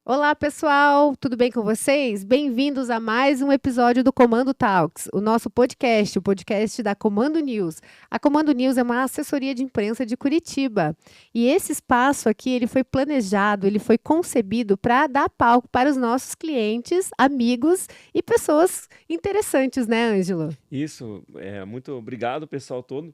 Olá, pessoal, tudo bem com vocês? Bem-vindos a mais um episódio do Comando Talks, o nosso podcast, o podcast da Comando News. A Comando News é uma assessoria de imprensa de Curitiba. E esse espaço aqui, ele foi planejado, ele foi concebido para dar palco para os nossos clientes, amigos e pessoas interessantes, né, Ângelo? Isso, muito obrigado, pessoal todo.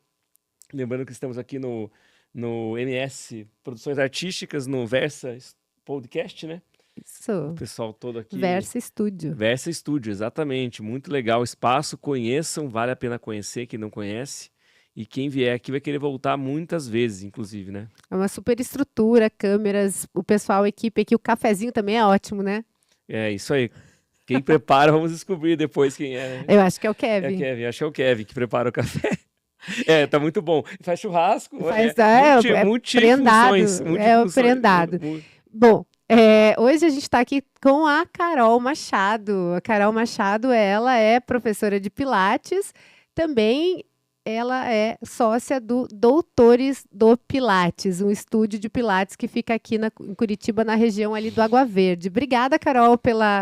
Lembrando que estamos aqui no MS Produções Artísticas, no Versa Podcast, né? O Isso, pessoal todo aqui, Versa Estúdio. Versa Estúdio, exatamente. Muito legal o espaço, conheçam, vale a pena conhecer quem não conhece. E quem vier aqui vai querer voltar muitas vezes, inclusive, né? É uma super estrutura, câmeras, o pessoal, a equipe aqui, o cafezinho também é ótimo, né? É isso aí. Quem prepara, vamos descobrir depois quem é, né? Eu acho que é o É o Kevin. Kevin, acho que é o Kevin que prepara o café. É, tá muito bom. Faz churrasco, Faz, é multifunções, prendado, é o multifunções. prendado. Bom, hoje a gente está aqui com a Carol Machado. A Carol Machado, ela é professora de Pilates, também ela é sócia do Doutores do Pilates, um estúdio de Pilates que fica aqui em Curitiba, na região ali do Água Verde. Obrigada, Carol,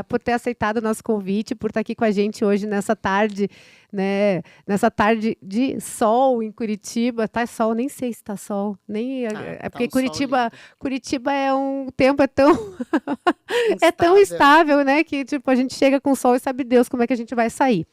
por ter aceitado o nosso convite, por estar aqui com a gente hoje nessa tarde, né? Nessa tarde de sol em Curitiba. Tá sol, nem sei se tá sol, nem é Tá porque um sol lindo. Curitiba é um tempo é tão Instável. estável, né, que tipo a gente chega com sol e sabe Deus como é que a gente vai sair.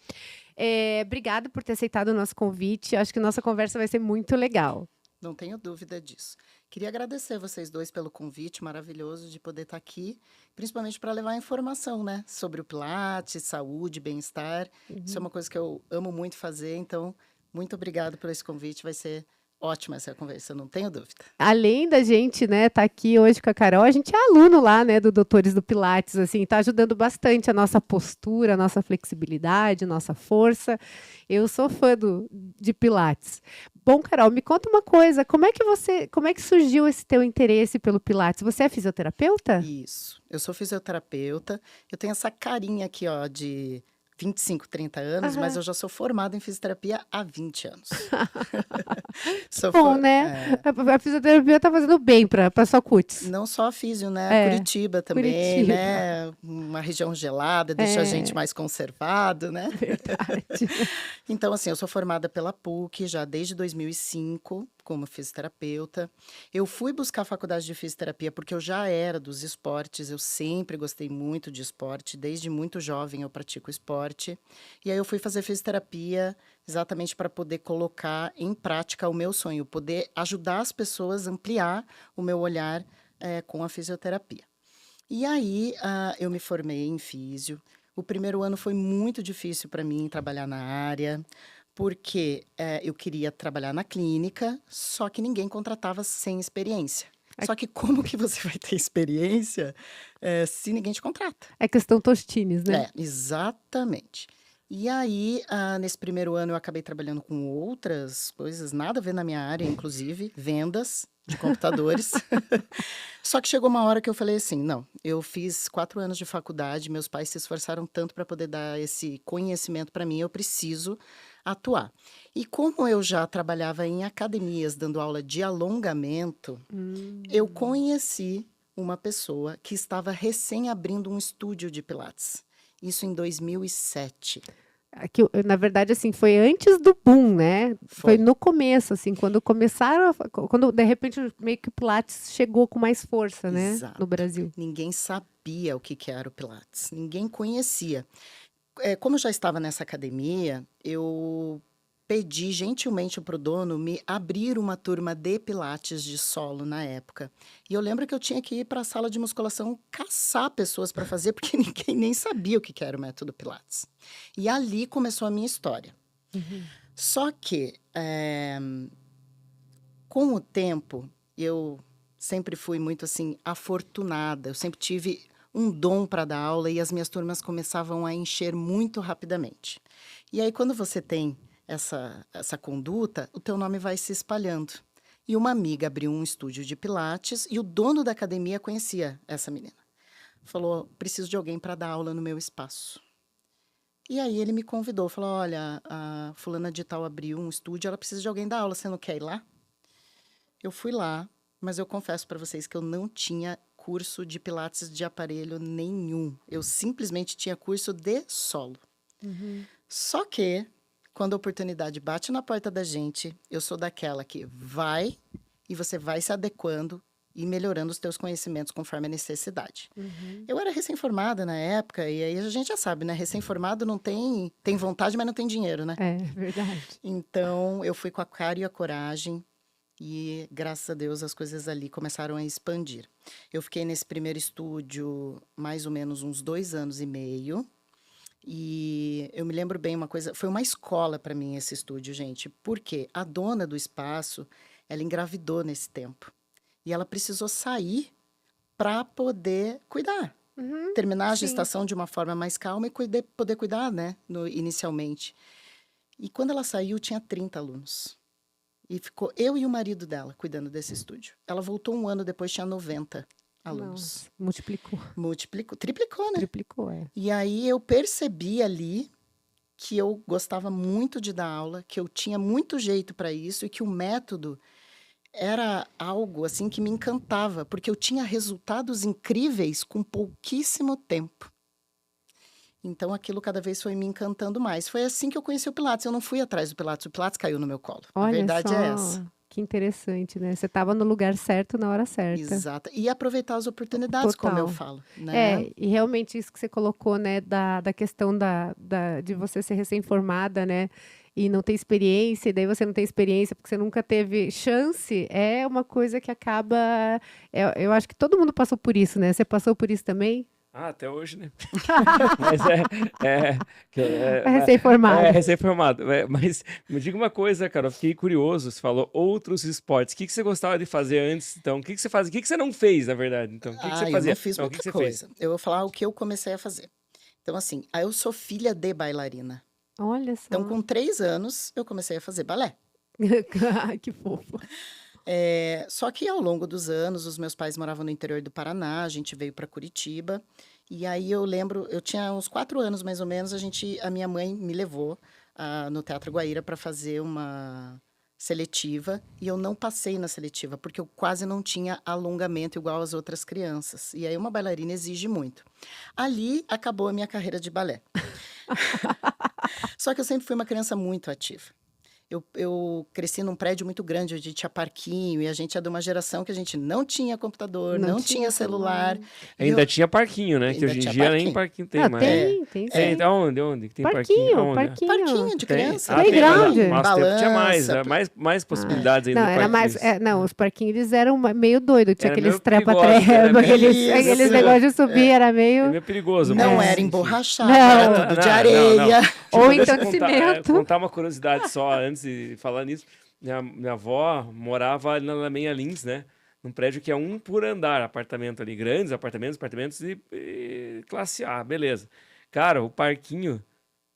Obrigada por ter aceitado o nosso convite. Acho que nossa conversa vai ser muito legal. Não tenho dúvida disso. Queria agradecer vocês dois pelo convite maravilhoso de poder estar aqui, principalmente para levar informação, né, sobre o Pilates, saúde, bem-estar. Isso é uma coisa que eu amo muito fazer, então, muito obrigado por esse convite. Vai ser ótima essa conversa, não tenho dúvida. Além da gente, né, tá aqui hoje com a Carol, a gente é aluno lá, né, do Doutores do Pilates, assim, tá ajudando bastante a nossa postura, a nossa flexibilidade, a nossa força. Eu sou fã de Pilates. Bom, Carol, me conta uma coisa, como é que surgiu esse teu interesse pelo Pilates? Você é fisioterapeuta? Isso. Eu sou fisioterapeuta, eu tenho essa carinha aqui, ó, de 25, 30 anos, mas Aham. eu já sou formada em fisioterapia há 20 anos. Que bom, né? A fisioterapia tá fazendo bem para sua cutis. Não só a Físio, né? É, Curitiba também, Curitiba. né? Uma região gelada, deixa a gente mais conservado, né? Verdade. Então, assim, eu sou formada pela PUC já desde 2005 como fisioterapeuta. Eu fui buscar a faculdade de fisioterapia porque eu já era dos esportes, eu sempre gostei muito de esporte, desde muito jovem eu pratico esporte. E aí eu fui fazer fisioterapia exatamente para poder colocar em prática o meu sonho, poder ajudar as pessoas a ampliar o meu olhar com a fisioterapia. E aí, eu me formei em físio. O primeiro ano foi muito difícil para mim trabalhar na área, porque eu queria trabalhar na clínica, só que ninguém contratava sem experiência. Só que como que você vai ter experiência se ninguém te contrata? É questão Tostines, né? Exatamente. E aí, nesse primeiro ano, eu acabei trabalhando com outras coisas, nada a ver na minha área, inclusive vendas de computadores. Só que chegou uma hora que eu falei assim, não, eu fiz 4 anos de faculdade, meus pais se esforçaram tanto para poder dar esse conhecimento para mim, eu preciso atuar. E como eu já trabalhava em academias dando aula de alongamento, eu conheci uma pessoa que estava recém abrindo um estúdio de Pilates. Isso em 2007. Aqui, na verdade, assim, foi antes do boom, né? Foi Foi. no começo, assim, quando começaram, quando de repente meio que o Pilates chegou com mais força, né, Exato. no Brasil. Ninguém sabia o que era o Pilates, ninguém conhecia. Como eu já estava nessa academia, eu pedi gentilmente para o dono me abrir uma turma de Pilates de solo na época. E eu lembro que eu tinha que ir para a sala de musculação caçar pessoas para fazer, porque ninguém nem sabia o que era o método Pilates. E ali começou a minha história. Só que, com o tempo, eu sempre fui muito assim afortunada. Eu sempre tive um dom para dar aula e as minhas turmas começavam a encher muito rapidamente. E aí, quando você tem essa conduta, o teu nome vai se espalhando. E uma amiga abriu um estúdio de Pilates e o dono da academia conhecia essa menina. Falou, preciso de alguém para dar aula no meu espaço. E aí ele me convidou, falou, olha, a fulana de tal abriu um estúdio, ela precisa de alguém dar aula, você não quer ir lá? Eu fui lá, mas eu confesso para vocês que eu não tinha curso de pilates de aparelho nenhum. Eu simplesmente tinha curso de solo. Só que, quando a oportunidade bate na porta da gente, eu sou daquela que vai e você vai se adequando e melhorando os teus conhecimentos conforme a necessidade. Eu era recém-formada na época, e aí a gente já sabe, né? Recém-formado não tem vontade, mas não tem dinheiro, né? É verdade. Então, eu fui com a cara e a coragem, e graças a Deus as coisas ali começaram a expandir. Eu fiquei nesse primeiro estúdio mais ou menos uns 2 anos e meio, e eu me lembro bem uma coisa, foi uma escola para mim esse estúdio, gente, porque a dona do espaço, ela engravidou nesse tempo. E ela precisou sair para poder cuidar. Terminar a sim. gestação de uma forma mais calma e poder cuidar, né? Inicialmente. E quando ela saiu, tinha 30 alunos. E ficou eu e o marido dela cuidando desse estúdio. Ela voltou 1 ano depois, tinha 90 alunos. Nossa, multiplicou. Multiplicou, triplicou, né? Triplicou, é. E aí eu percebi ali que eu gostava muito de dar aula, que eu tinha muito jeito para isso e que o método era algo assim que me encantava, porque eu tinha resultados incríveis com pouquíssimo tempo. Então aquilo cada vez foi me encantando mais. Foi assim que eu conheci o Pilates. Eu não fui atrás do Pilates, o Pilates caiu no meu colo. A Olha verdade só, é essa. que interessante, né? Você estava no lugar certo na hora certa. Exato. E aproveitar as oportunidades, como eu Total. falo, né? É, e realmente isso que você colocou, né, da questão de você ser recém-formada, né, e não ter experiência, e daí você não tem experiência porque você nunca teve chance, é uma coisa que acaba. Eu acho que todo mundo passou por isso, né? Você passou por isso também? Ah, até hoje, né? Mas Recém-formado. recém-formado. Mas me diga uma coisa, cara, eu fiquei curioso. Você falou outros esportes. O que você gostava de fazer antes? Então, o que você fazia? O que você não fez, na verdade? Então, o que você Eu fazia? não fiz Não, o muita que você fez? coisa. Eu vou falar o que eu comecei a fazer. Então, assim, eu sou filha de bailarina. Olha só. Então, com 3 anos, eu comecei a fazer balé. Ai, que fofo. Só que ao longo dos anos, os meus pais moravam no interior do Paraná, a gente veio para Curitiba. E aí eu lembro, eu tinha uns 4 anos mais ou menos, a minha mãe me levou no Teatro Guaíra para fazer uma seletiva. E eu não passei na seletiva, porque eu quase não tinha alongamento igual as outras crianças. E aí uma bailarina exige muito. Ali acabou a minha carreira de balé. Só que eu sempre fui uma criança muito ativa. Eu cresci num prédio muito grande, onde tinha parquinho, e a gente é de uma geração que a gente não tinha computador, não tinha celular. Ainda tinha parquinho, né? Que Ainda hoje em tinha dia nem parquinho. parquinho tem Ah, mais. tem Tem, sim. onde? Que tem parquinho? Aonde? Parquinho de Tem. criança. Ah, tem, Playground. mas nosso tempo tinha Balança. mais possibilidades ainda Não, de era mais. parquinhos. Não, os parquinhos eles eram meio doidos. Tinha Era aqueles meio perigoso, era trepa-trepa, meio- aqueles Isso. negócios de subir, era É meio. meio perigoso, Não mas, era enfim. emborrachado, Não. era tudo de areia. Ou Deixa então eu de contar, cimento. contar uma curiosidade só antes de falar nisso. Minha avó morava ali na Lameia Lins, né? Num prédio que é 1 por andar, apartamento ali, grandes apartamentos e classe A, beleza. Cara, o parquinho,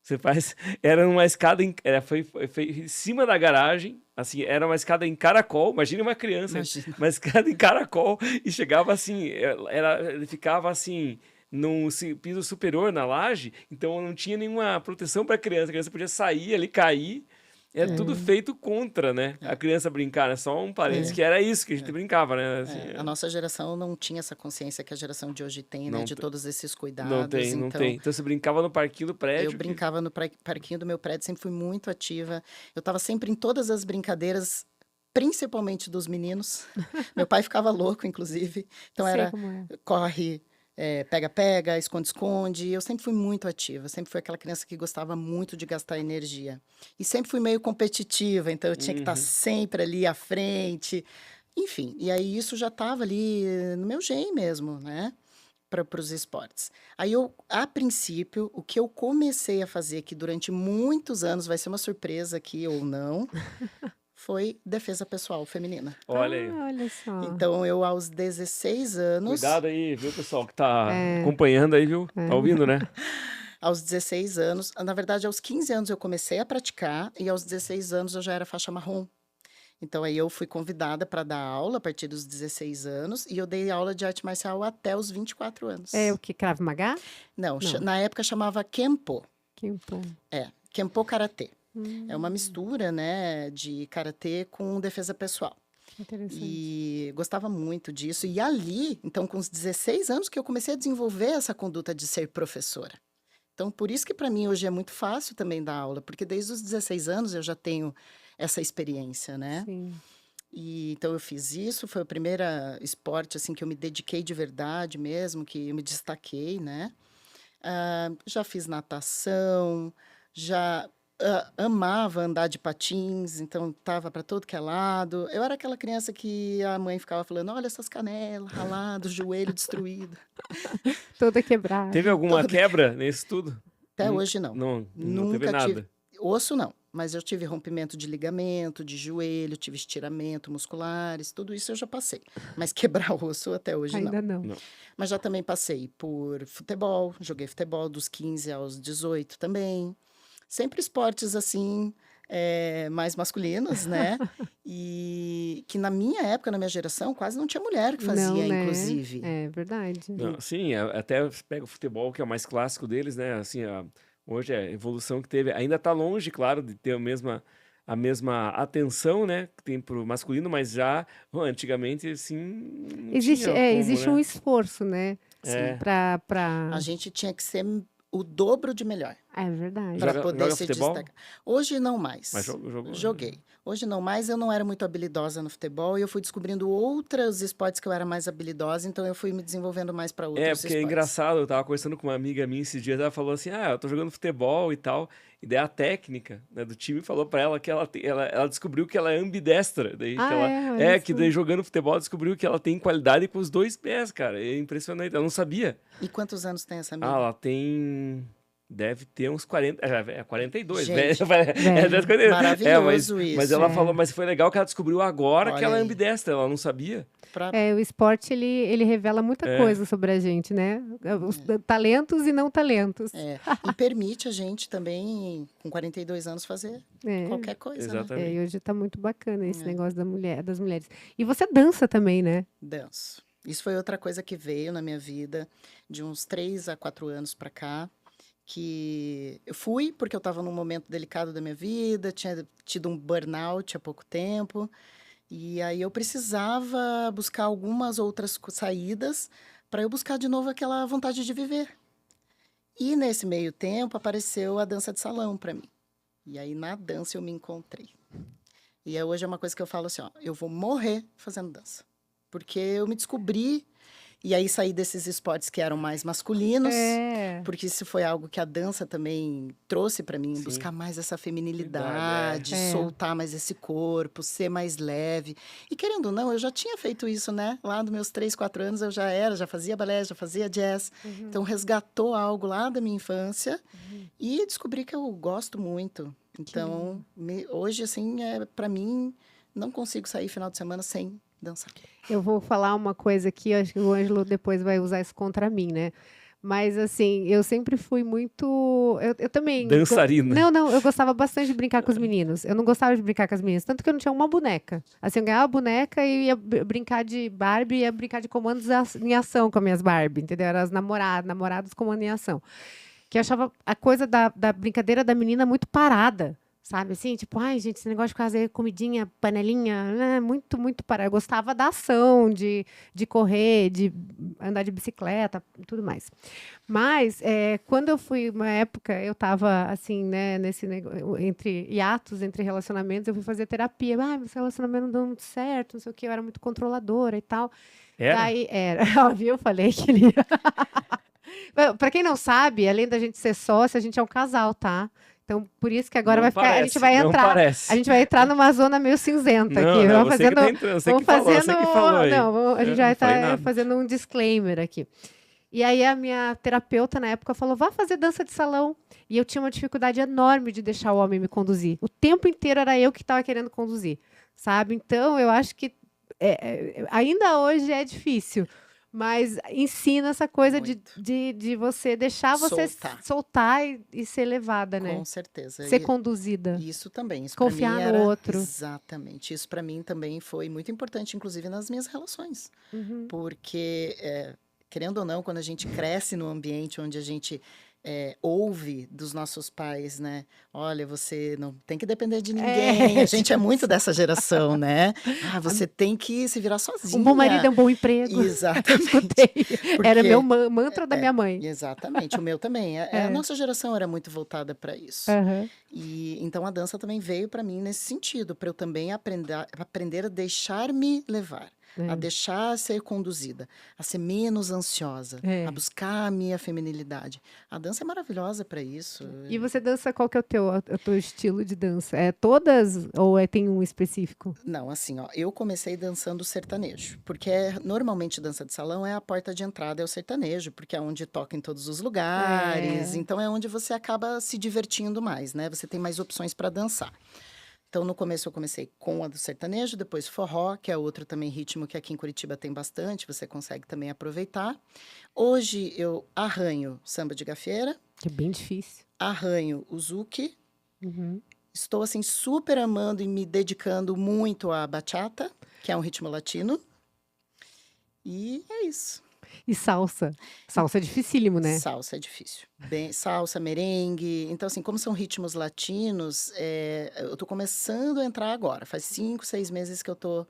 você faz, era uma escada, foi em cima da garagem, assim, era uma escada em caracol, imagine uma criança, Imagina. uma escada em caracol, e chegava assim, ele ficava assim, num piso superior na laje, então não tinha nenhuma proteção para a criança podia sair ali, cair. Era tudo feito contra, né? A criança brincar, né? Só um parênteses, que era isso que a gente brincava, né? Assim, A nossa geração não tinha essa consciência que a geração de hoje tem, né? Não De tem. todos esses cuidados. não tem. Então você brincava no parquinho do prédio. Eu brincava no parquinho do meu prédio, sempre fui muito ativa. Eu estava sempre em todas as brincadeiras, principalmente dos meninos. Meu pai ficava louco, inclusive. Então Sei era como é. corre, pega-pega, esconde-esconde. Eu sempre fui muito ativa. Sempre fui aquela criança que gostava muito de gastar energia. E sempre fui meio competitiva, então eu tinha que estar sempre ali à frente. Enfim, e aí isso já estava ali no meu gene mesmo, né? Para os esportes. Aí a princípio, o que eu comecei a fazer, que durante muitos anos vai ser uma surpresa aqui ou não, foi defesa pessoal feminina. Olha aí. Olha só. Então, eu aos 16 anos, Cuidado aí, viu, pessoal, que tá acompanhando aí, viu? Tá ouvindo, né? aos 16 anos, na verdade, aos 15 anos eu comecei a praticar e aos 16 anos eu já era faixa marrom. Então, aí eu fui convidada para dar aula a partir dos 16 anos e eu dei aula de arte marcial até os 24 anos. É o que? Krav Maga? Não, na época chamava Kempo. Kempo. Kempo Karatê. É uma mistura, né, de karatê com defesa pessoal. Interessante. E gostava muito disso. E ali, então, com os 16 anos, que eu comecei a desenvolver essa conduta de ser professora. Então, por isso que para mim hoje é muito fácil também dar aula, porque desde os 16 anos eu já tenho essa experiência, né? Sim. E então eu fiz isso, foi o primeiro esporte assim que eu me dediquei de verdade mesmo, que eu me destaquei, né? Já fiz natação, já amava andar de patins, então tava para todo que é lado. Eu era aquela criança que a mãe ficava falando: olha essas canelas raladas, joelho destruído. Toda quebrada. Teve alguma quebra nesse tudo? Até hoje não. Não teve Nunca tive. nada. Osso não, mas eu tive rompimento de ligamento, de joelho, tive estiramento musculares, tudo isso eu já passei. Mas quebrar osso até hoje não. Ainda não. Não. Mas já também passei por futebol, joguei futebol dos 15 aos 18 também. Sempre esportes assim, mais masculinos, né? E que na minha época, na minha geração, quase não tinha mulher que Não, fazia, né? inclusive. É verdade. Não, sim, até você pega o futebol, que é o mais clássico deles, né? Assim, hoje a evolução que teve ainda está longe, claro, de ter a mesma atenção, né, que tem pro masculino, mas já antigamente, assim, não Existe, tinha como, existe um né? esforço, né? Sim. Pra... A gente tinha que ser o dobro de melhor É verdade. para Joga poder se futebol? destacar. Hoje não mais. Mas jogou. Joguei. Hoje não mais, eu não era muito habilidosa no futebol e eu fui descobrindo outros esportes que eu era mais habilidosa, então eu fui me desenvolvendo mais para outros Porque é esportes. engraçado, eu tava conversando com uma amiga minha esses dias, ela falou assim, eu tô jogando futebol e tal, e daí a técnica, né, do time falou pra ela que ela descobriu que ela é ambidestra, daí que ela, olha que só. daí jogando futebol descobriu que ela tem qualidade com os dois pés, cara, é impressionante, ela não sabia. E quantos anos tem essa amiga? Ela tem... Deve ter uns 40, 42, Gente, velho. 42. Maravilhoso mas isso. ela falou, mas foi legal que ela descobriu agora que Olha ela é aí. ambidestra, ela não sabia. O esporte, ele revela muita coisa sobre a gente, né? Os talentos e não talentos. E permite a gente também, com 42 anos, fazer É. qualquer coisa, né? Exatamente. E hoje tá muito bacana esse negócio das mulheres. E você dança também, né? Danço. Isso foi outra coisa que veio na minha vida de uns 3 a 4 anos para cá, que eu fui porque eu estava num momento delicado da minha vida, tinha tido um burnout há pouco tempo, e aí eu precisava buscar algumas outras saídas para eu buscar de novo aquela vontade de viver. E nesse meio tempo apareceu a dança de salão para mim. E aí na dança eu me encontrei. E hoje é uma coisa que eu falo assim, ó, eu vou morrer fazendo dança. Porque eu me descobri, e aí saí desses esportes que eram mais masculinos, porque isso foi algo que a dança também trouxe para mim, Sim. buscar mais essa feminilidade, soltar mais esse corpo, ser mais leve. E querendo ou não, eu já tinha feito isso, né? Lá nos meus 3, 4 anos eu já fazia balé, já fazia jazz. Então resgatou algo lá da minha infância e descobri que eu gosto muito. Então, hoje, assim, para mim, não consigo sair final de semana sem dançar. Eu vou falar uma coisa aqui, acho que o Ângelo depois vai usar isso contra mim, né? Mas, assim, eu sempre fui muito... Eu também... Dançarina. Não, eu gostava bastante de brincar com os meninos. Eu não gostava de brincar com as meninas, tanto que eu não tinha uma boneca. Assim, eu ganhava boneca e ia brincar de Barbie, ia brincar de comandos em ação com as minhas Barbie, entendeu? Eram as namorados comando em ação. Que eu achava a coisa da brincadeira da menina muito parada. Sabe, assim, tipo, ai, gente, esse negócio de fazer comidinha, panelinha, muito, muito parado. Eu gostava da ação, de correr, de andar de bicicleta, tudo mais. Mas, quando eu fui, uma época, eu estava, assim, né, nesse negócio, entre hiatos, entre relacionamentos, eu fui fazer terapia. Meu relacionamento não deu muito certo, não sei o quê, eu era muito controladora e tal. Era? Daí, viu? Eu falei que ele ia... Para quem não sabe, além da gente ser sócia, a gente é um casal, tá? Então, por isso que agora a gente vai entrar. A gente vai entrar numa zona meio cinzenta aqui. Não, vamos você fazendo, que tá entrando, você que falou aí. Não, a gente vai estar nada. fazendo um disclaimer aqui. E aí a minha terapeuta na época falou: vá fazer dança de salão. E eu tinha uma dificuldade enorme de deixar o homem me conduzir. O tempo inteiro era eu que estava querendo conduzir, sabe? Então, eu acho que ainda hoje é difícil. Mas ensina essa coisa de você deixar você soltar e ser levada, né? Com certeza. Ser conduzida. Isso também. Isso Confiar pra mim no era... outro. Exatamente. Isso para mim também foi muito importante, inclusive nas minhas relações. Porque, querendo ou não, quando a gente cresce num ambiente onde a gente ouve dos nossos pais, né? Olha, você não tem que depender de É, ninguém. A gente é tipo muito assim. dessa geração, né? Ah, A- você tem que se virar Um bom marido sozinha. é um bom emprego. Eu Exatamente. escutei. Era meu Porque mantra da minha mãe. exatamente, o meu também. A É. nossa geração era muito voltada para isso. Aham. E então a dança também veio para mim nesse sentido, para eu também aprender a deixar-me levar, a É. deixar ser conduzida, a ser menos ansiosa, a É. buscar a minha feminilidade. A dança é maravilhosa para isso. E você dança, qual que é o teu estilo de dança? É todas ou tem um específico? Não, assim, ó, eu comecei dançando sertanejo, porque normalmente dança de salão é a porta de entrada, é o sertanejo, porque é onde toca em todos os lugares, É. então é onde você acaba se divertindo mais, né? Você tem mais opções para dançar. Então, no começo eu comecei com a do sertanejo, depois forró, que é outro também ritmo que aqui em Curitiba tem bastante, você consegue também aproveitar. Hoje eu arranho samba de gafieira, Que é bem difícil. arranho o zouk, Uhum. estou assim super amando e me dedicando muito à bachata, que é um ritmo latino, e é isso. E salsa? Salsa é dificílimo, né? Salsa é difícil. Salsa, merengue. Então, assim, como são ritmos latinos, eu tô começando a entrar agora. Faz 5, 6 meses que eu tô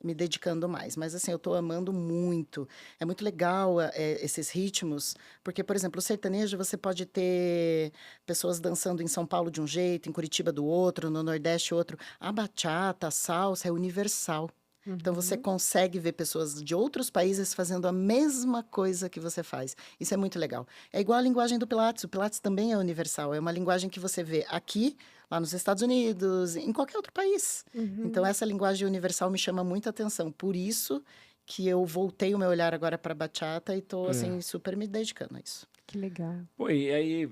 me dedicando mais. Mas, assim, eu tô amando muito. É muito legal esses ritmos, porque, por exemplo, o sertanejo você pode ter pessoas dançando em São Paulo de um jeito, em Curitiba do outro, no Nordeste outro. A bachata, a salsa é universal. Então você Uhum. consegue ver pessoas de outros países fazendo a mesma coisa que você faz. Isso é muito legal. É igual a linguagem do Pilates. O Pilates também é universal. É uma linguagem que você vê aqui, lá nos Estados Unidos, em qualquer outro país. Então Uhum. essa linguagem universal me chama muita atenção. Por isso que eu voltei o meu olhar agora para a bachata e tô É. assim super me dedicando a isso. Que legal. Pô, e aí,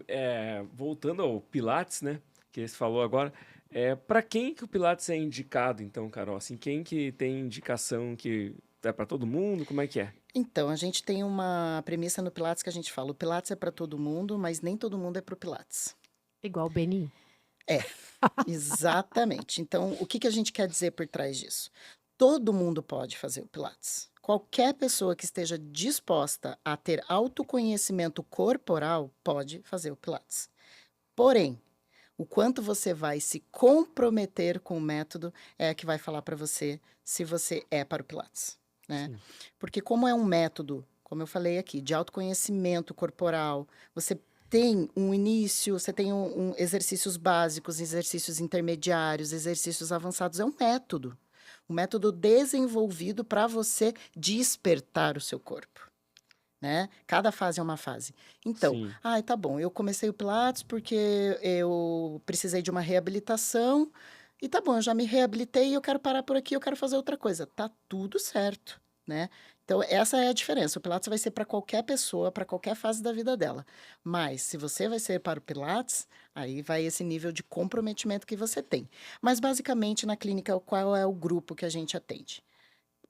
voltando ao Pilates, né? Que você falou agora, para quem que o Pilates é indicado, então, Carol? Assim, quem que tem indicação que é para todo mundo? Como é que é? Então, a gente tem uma premissa no Pilates que a gente fala, o Pilates é para todo mundo, mas nem todo mundo é pro Pilates. Igual o Beni. É, exatamente. Então, o que que a gente quer dizer por trás disso? Todo mundo pode fazer o Pilates. Qualquer pessoa que esteja disposta a ter autoconhecimento corporal pode fazer o Pilates. Porém, o quanto você vai se comprometer com o método é a que vai falar para você é para o Pilates, né? Sim. Porque como é um método, como eu falei aqui, de autoconhecimento corporal, você tem um início, você tem exercícios básicos, exercícios intermediários, exercícios avançados, é um método desenvolvido para você despertar o seu corpo, né? Cada fase é uma fase. Então, Sim. tá bom, eu comecei o Pilates porque eu precisei de uma reabilitação, e tá bom, eu já me reabilitei e eu quero parar por aqui, eu quero fazer outra coisa. Tá tudo certo, né? Então, essa é a diferença. O Pilates vai ser para qualquer pessoa, para qualquer fase da vida dela. Mas, se você vai ser para o Pilates, aí vai esse nível de comprometimento que você tem. Mas, basicamente, na clínica, qual é o grupo que a gente atende?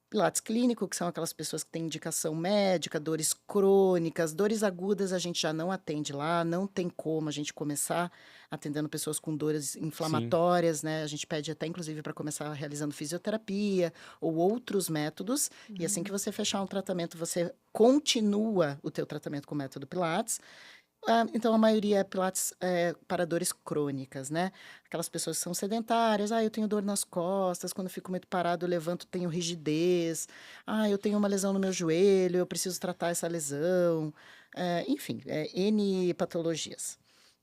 Pilates clínico, que são aquelas pessoas que têm indicação médica, dores crônicas, dores agudas a gente já não atende lá, não tem como a gente começar atendendo pessoas com dores Sim. inflamatórias, né? A gente pede até, inclusive, para começar realizando fisioterapia ou outros métodos. E assim que você fechar um tratamento, você continua o teu tratamento com o método Pilates. Então, a maioria é Pilates para dores crônicas, né? Aquelas pessoas que são sedentárias. Eu tenho dor nas costas, quando eu fico muito parado, eu levanto, tenho rigidez. Eu tenho uma lesão no meu joelho, eu preciso tratar essa lesão. Enfim, N patologias.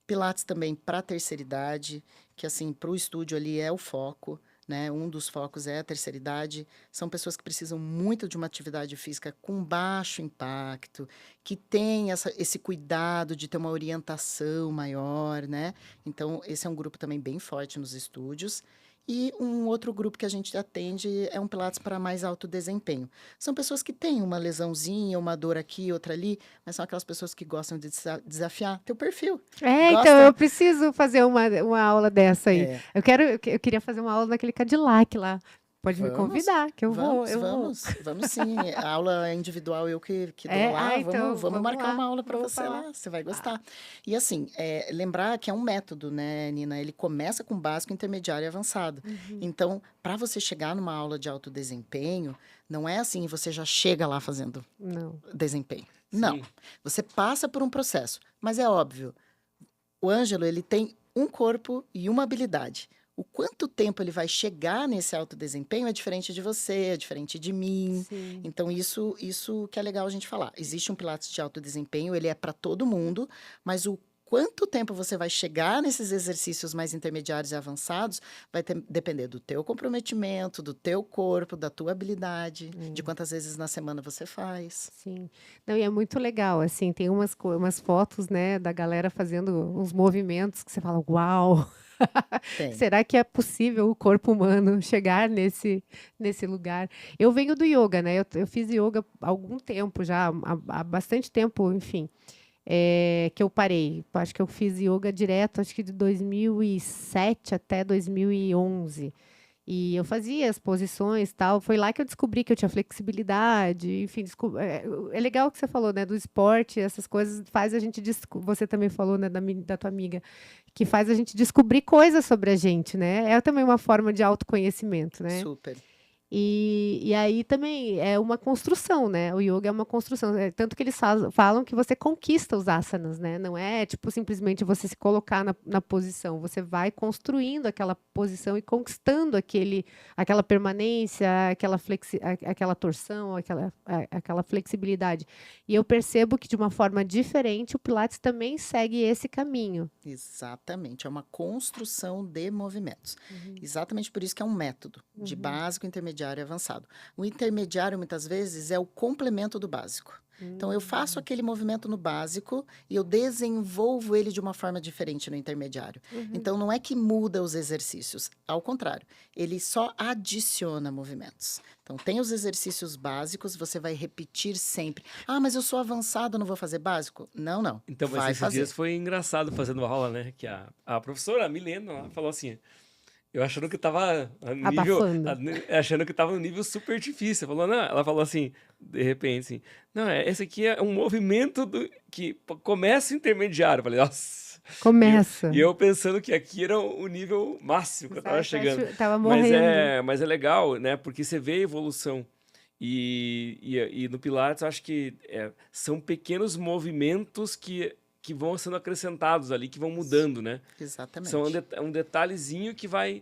Pilates também para terceira idade, que assim, para o estúdio ali é o foco, né? Um dos focos é a terceira idade. São pessoas que precisam muito de uma atividade física com baixo impacto, que tem esse cuidado de ter uma orientação maior, né? Então, esse é um grupo também bem forte nos estúdios. E um outro grupo que a gente atende é um Pilates para mais alto desempenho. São pessoas que têm uma lesãozinha, uma dor aqui, outra ali, mas são aquelas pessoas que gostam de desafiar teu perfil. Então eu Gosta? preciso fazer uma aula dessa aí. É, Eu queria fazer uma aula naquele Cadillac lá. Pode me vamos, convidar, que eu vou, vamos, eu vou. vamos sim. A aula é individual, eu que dou lá. Então, Vamos vamos marcar lá, uma aula para vamos você falar. lá, você vai gostar. E assim, lembrar que é um método, né, Nina? Ele começa com básico, intermediário e avançado. Então, para você chegar numa aula de alto desempenho, não é assim, você já chega lá fazendo Não. desempenho. Não. Sim. Você passa por um processo, mas é óbvio. O Ângelo, ele tem um corpo e uma habilidade. O quanto tempo ele vai chegar nesse alto desempenho é diferente de você, é diferente de mim. Sim. Então, isso que é legal a gente falar. Existe um Pilates de alto desempenho, ele é para todo mundo, mas o quanto tempo você vai chegar nesses exercícios mais intermediários e avançados vai depender do teu comprometimento, do teu corpo, da tua habilidade, de quantas vezes na semana você faz. Sim. Não, e é muito legal, assim, tem umas fotos, né, da galera fazendo uns movimentos que você fala, uau! Tem. Será que é possível o corpo humano chegar nesse lugar? Eu venho do yoga, né? Eu fiz yoga há algum tempo já, há bastante tempo, enfim, que eu parei. Acho que eu fiz yoga direto, acho que de 2007 até 2011. E eu fazia as posições e tal. Foi lá que eu descobri que eu tinha flexibilidade. Enfim, é legal o que você falou, né? Do esporte, essas coisas faz a gente. Você também falou, né, da tua amiga, que faz a gente descobrir coisas sobre a gente, né? É também uma forma de autoconhecimento, né? Super. E aí também é uma construção, né? O yoga é uma construção. Tanto que eles falam que você conquista os asanas, né? Não é tipo simplesmente você se colocar na posição. Você vai construindo aquela posição e conquistando aquela permanência, aquela torção, aquela flexibilidade. E eu percebo que de uma forma diferente o Pilates também segue esse caminho. Exatamente, é uma construção de movimentos. Exatamente por isso que é um método de básico, intermediário e avançado. O intermediário, muitas vezes, é o complemento do básico. Então, eu faço aquele movimento no básico e eu desenvolvo ele de uma forma diferente no intermediário. Então, não é que muda os exercícios, ao contrário, ele só adiciona movimentos. Então, tem os exercícios básicos, você vai repetir sempre. Ah, mas eu sou avançado, não vou fazer básico? Não, não. Então, mas vai esses fazer. dias foi engraçado fazendo aula, né? Que a professora, a Milena, ela falou assim, eu achando que tava no nível, Abafando. achando que tava no nível super difícil. Falou, não, ela falou assim, de repente, assim, não, esse aqui é um movimento que começa intermediário. Eu falei, nossa. Começa. E eu pensando que aqui era o nível máximo que eu tava chegando. Tava Mas morrendo. mas é legal, né? Porque você vê a evolução. E no Pilates, eu acho que são pequenos movimentos que vão sendo acrescentados ali, que vão mudando, né? Exatamente. São um detalhezinho que vai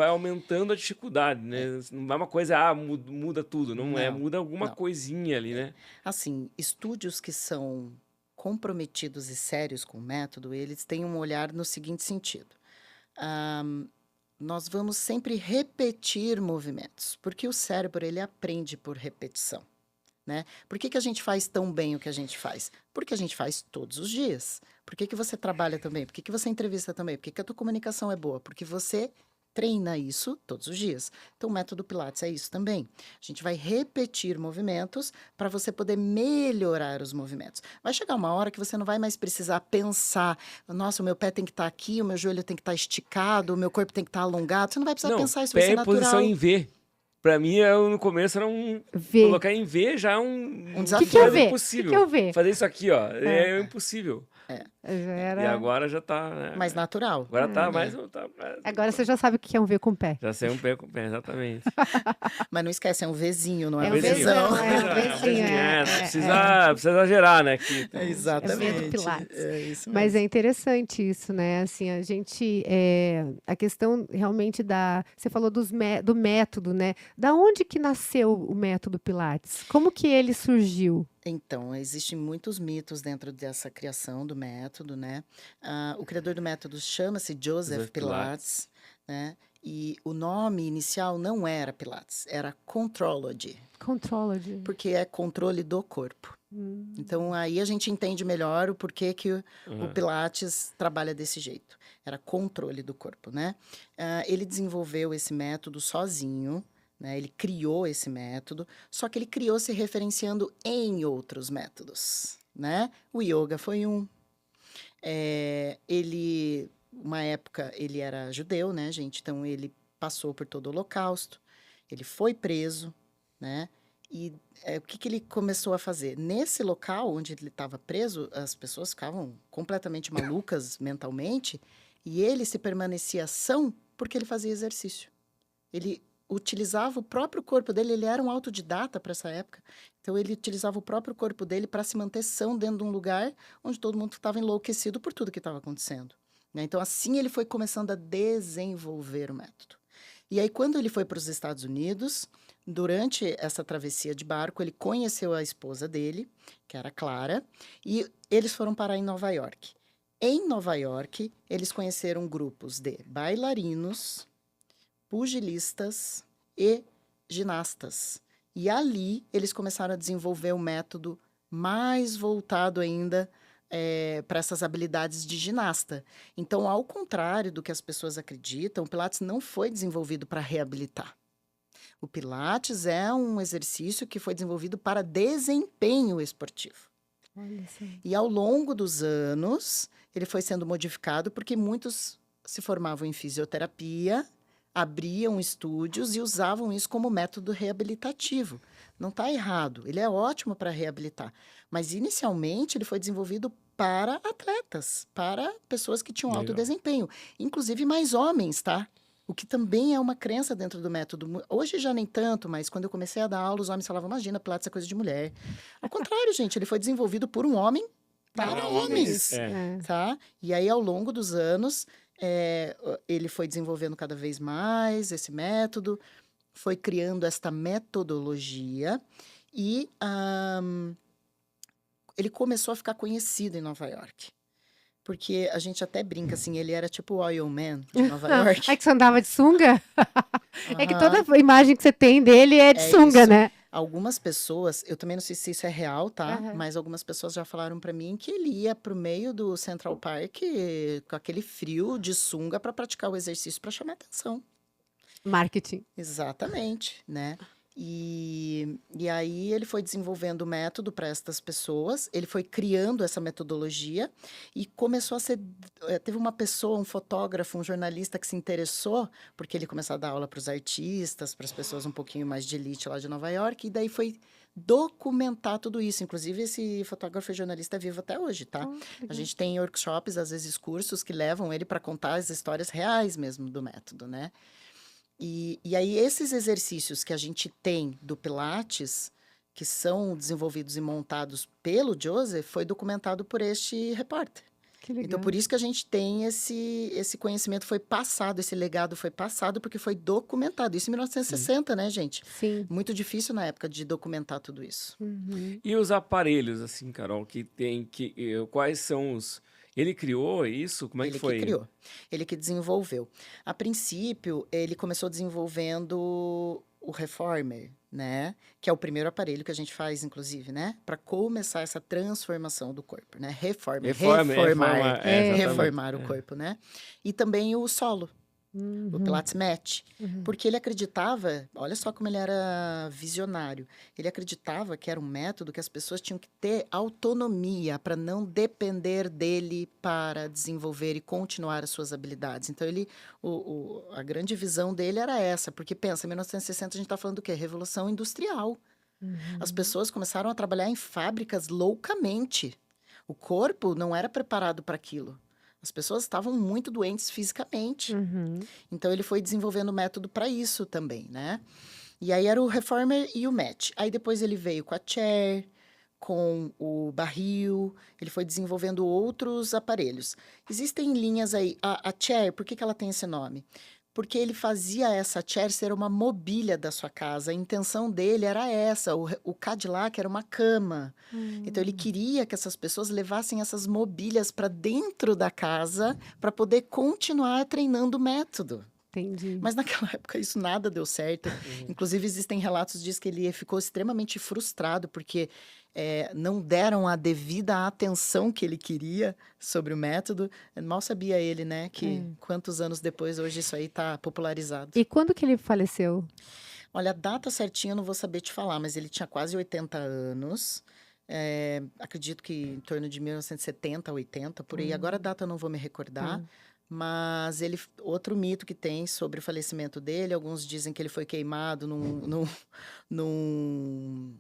aumentando a dificuldade, né? Não é uma coisa, muda tudo. Não é, Não, muda alguma não. coisinha ali, né? Assim, estúdios que são comprometidos e sérios com o método, eles têm um olhar no seguinte sentido. Nós vamos sempre repetir movimentos, porque o cérebro ele aprende por repetição. Né? Por que a gente faz tão bem o que a gente faz? Porque a gente faz todos os dias. Por que você trabalha também? Por que você entrevista também? Por que a tua comunicação é boa? Porque você treina isso todos os dias. Então, o método Pilates é isso também. A gente vai repetir movimentos para você poder melhorar os movimentos. Vai chegar uma hora que você não vai mais precisar pensar, nossa, o meu pé tem que estar aqui, o meu joelho tem que estar esticado, o meu corpo tem que estar alongado. Você não vai precisar pensar, isso vai pé ser em natural. posição em V. Pra mim, no começo era V. colocar em V já é um desafio. Que é o coisa V? impossível. Que é o V? Fazer isso aqui, ó, é impossível. Já E era... agora já tá, né? Mais natural. Agora tá mais... Agora você já sabe o que é um V com pé. Já sei um pé com pé, exatamente. Mas não esquece, é um Vzinho, não é, É um um Vzão. Vzão, Precisa exagerar, né? Exatamente. É V do Pilates. É isso Mas mesmo. é interessante isso, né? Assim, a gente... a questão realmente Você falou do método, né? Da onde que nasceu o método Pilates? Como que ele surgiu? Então, existem muitos mitos dentro dessa criação do método, né? O criador do método chama-se Joseph Pilates, né? E o nome inicial não era Pilates, era Contrology. Contrology. Porque é controle do corpo. Então, aí a gente entende melhor o porquê que o Pilates trabalha desse jeito. Era controle do corpo, né? Ele desenvolveu esse método sozinho, né? Ele criou esse método, só que ele criou se referenciando em outros métodos, né? O yoga foi um. Uma época, ele era judeu, né, gente? Então, ele passou por todo o Holocausto, ele foi preso, né? E o que ele começou a fazer? Nesse local onde ele estava preso, as pessoas ficavam completamente malucas mentalmente, e ele se permanecia são porque ele fazia exercício. Ele utilizava o próprio corpo dele, ele era um autodidata para essa época, então ele utilizava o próprio corpo dele para se manter são dentro de um lugar onde todo mundo estava enlouquecido por tudo que estava acontecendo, né? Então, assim, ele foi começando a desenvolver o método. E aí, quando ele foi para os Estados Unidos, durante essa travessia de barco, ele conheceu a esposa dele, que era Clara, e eles foram parar em Nova York. Em Nova York, eles conheceram grupos de bailarinos, pugilistas e ginastas. E ali eles começaram a desenvolver um método mais voltado ainda para essas habilidades de ginasta. Então, ao contrário do que as pessoas acreditam, o Pilates não foi desenvolvido para reabilitar. O Pilates é um exercício que foi desenvolvido para desempenho esportivo. Olha só. E ao longo dos anos, ele foi sendo modificado porque muitos se formavam em fisioterapia, abriam estúdios e usavam isso como método reabilitativo. Não está errado, ele é ótimo para reabilitar. Mas, inicialmente, ele foi desenvolvido para atletas, para pessoas que tinham alto Legal. desempenho. Inclusive mais homens, tá? O que também é uma crença dentro do método. Hoje já nem tanto, mas quando eu comecei a dar aula, os homens falavam, imagina, Pilates é coisa de mulher. Ao contrário, gente, ele foi desenvolvido por um homem para homens, É. tá? E aí, ao longo dos anos, ele foi desenvolvendo cada vez mais esse método, foi criando esta metodologia e ele começou a ficar conhecido em Nova York. Porque a gente até brinca, assim, ele era tipo o Oil Man de Nova York. É que você andava de sunga? É que Aham. toda imagem que você tem dele é de É sunga, isso. né? Algumas pessoas, eu também não sei se isso é real, tá? Aham. Mas algumas pessoas já falaram pra mim que ele ia pro meio do Central Park com aquele frio de sunga pra praticar o exercício pra chamar atenção. Marketing. Exatamente, né? E aí ele foi desenvolvendo o método para estas pessoas, ele foi criando essa metodologia e começou a ser. Teve uma pessoa, um fotógrafo, um jornalista que se interessou, porque ele começou a dar aula para os artistas, para as pessoas um pouquinho mais de elite lá de Nova York, e daí foi documentar tudo isso. Inclusive, esse fotógrafo e jornalista é vivo até hoje, tá? A gente tem workshops, às vezes cursos, que levam ele para contar as histórias reais mesmo do método, né? E aí, esses exercícios que a gente tem do Pilates, que são desenvolvidos e montados pelo Joseph, foi documentado por este repórter. Que legal. Então, por isso que a gente tem esse conhecimento foi passado, esse legado foi passado, porque foi documentado. Isso em 1960, né, gente? Sim. Muito difícil na época de documentar tudo isso. Uhum. E os aparelhos, assim, Carol, que tem quais são os. Ele criou isso? Como é que Ele foi? que criou, ele que desenvolveu. A princípio, ele começou desenvolvendo o Reformer, né? Que é o primeiro aparelho que a gente faz, inclusive, né? Para começar essa transformação do corpo, né? Reformar, Reformar, exatamente. reformar o corpo, né? E também o solo, Uhum. o Pilates Mat, Uhum. porque ele acreditava, olha só como ele era visionário, ele acreditava que era um método que as pessoas tinham que ter autonomia para não depender dele para desenvolver e continuar as suas habilidades. Então, a grande visão dele era essa, porque pensa, em 1960 a gente está falando do quê? Revolução Industrial. As pessoas começaram a trabalhar em fábricas loucamente. O corpo não era preparado para aquilo. As pessoas estavam muito doentes fisicamente. Uhum. Então, ele foi desenvolvendo método para isso também, né? E aí era o Reformer e o Mat. Aí depois ele veio com a Chair, com o barril, ele foi desenvolvendo outros aparelhos. Existem linhas aí. A Chair, por que ela tem esse nome? Porque ele fazia essa chair ser uma mobília da sua casa. A intenção dele era essa. O Cadillac era uma cama. Então, ele queria que essas pessoas levassem essas mobílias para dentro da casa para poder continuar treinando o método. Entendi. Mas naquela época isso nada deu certo. Inclusive, existem relatos diz que ele ficou extremamente frustrado porque não deram a devida atenção que ele queria sobre o método. Mal sabia ele, né, que quantos anos depois hoje isso aí está popularizado. E quando que ele faleceu? Olha, a data certinha eu não vou saber te falar, mas ele tinha quase 80 anos. Acredito que em torno de 1970, 80, por aí. Agora a data eu não vou me recordar. Mas outro mito que tem sobre o falecimento dele, alguns dizem que ele foi queimado num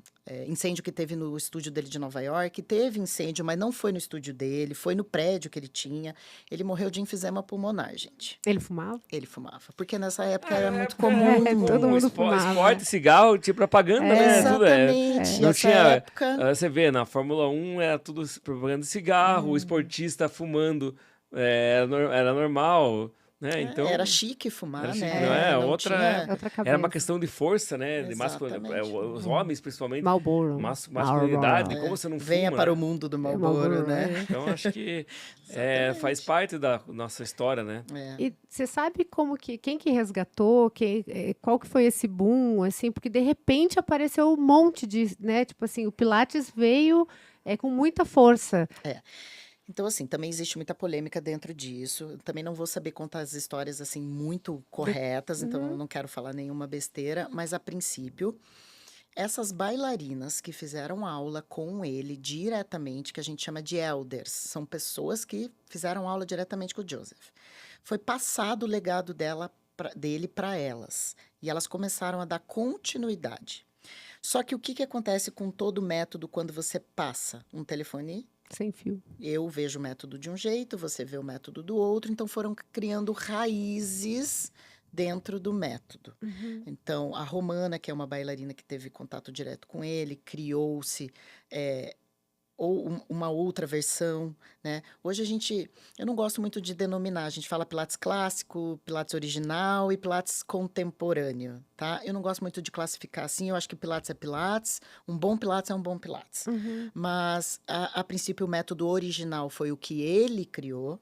incêndio que teve no estúdio dele de Nova York. Teve incêndio, mas não foi no estúdio dele, foi no prédio que ele tinha. Ele morreu de enfisema pulmonar, gente. Ele fumava? Ele fumava. Porque nessa época Ah, era na muito época comum. era todo comum, mundo fumava. esporte, cigarro, tinha propaganda, né? Tudo Exatamente. não Essa tinha. época. Você vê, na Fórmula 1 era tudo propaganda de cigarro, o esportista fumando era normal, né? Então. Era chique fumar, Era chique, né? não é? Não Outra tinha... Outra Era uma cabeça. questão de força, né? De Exatamente. os homens, principalmente, Marlboro. masculinidade, como você não Venha fuma, para né? o mundo do Marlboro, Marlboro, né? Então, acho que faz Exatamente. parte da nossa história, né? E você sabe quem que resgatou, qual que foi esse boom, assim, porque de repente apareceu um monte de, né, tipo assim, o Pilates veio com muita força. Então, assim, também existe muita polêmica dentro disso. Eu também não vou saber contar as histórias, assim, muito corretas, então eu não quero falar nenhuma besteira, mas a princípio, essas bailarinas que fizeram aula com ele diretamente, que a gente chama de elders, são pessoas que fizeram aula diretamente com o Joseph. Foi passado o legado dele para elas, e elas começaram a dar continuidade. Só que o que acontece com todo método quando você passa um telefone? Sem fio. Eu vejo o método de um jeito, você vê o método do outro, então foram criando raízes dentro do método. Então, a Romana, que é uma bailarina que teve contato direto com ele, criou-se ou uma outra versão, né? Hoje eu não gosto muito de denominar, a gente fala Pilates clássico, Pilates original e Pilates contemporâneo, tá? Eu não gosto muito de classificar assim, eu acho que Pilates é Pilates, um bom Pilates é um bom Pilates. Mas, a princípio, o método original foi o que ele criou,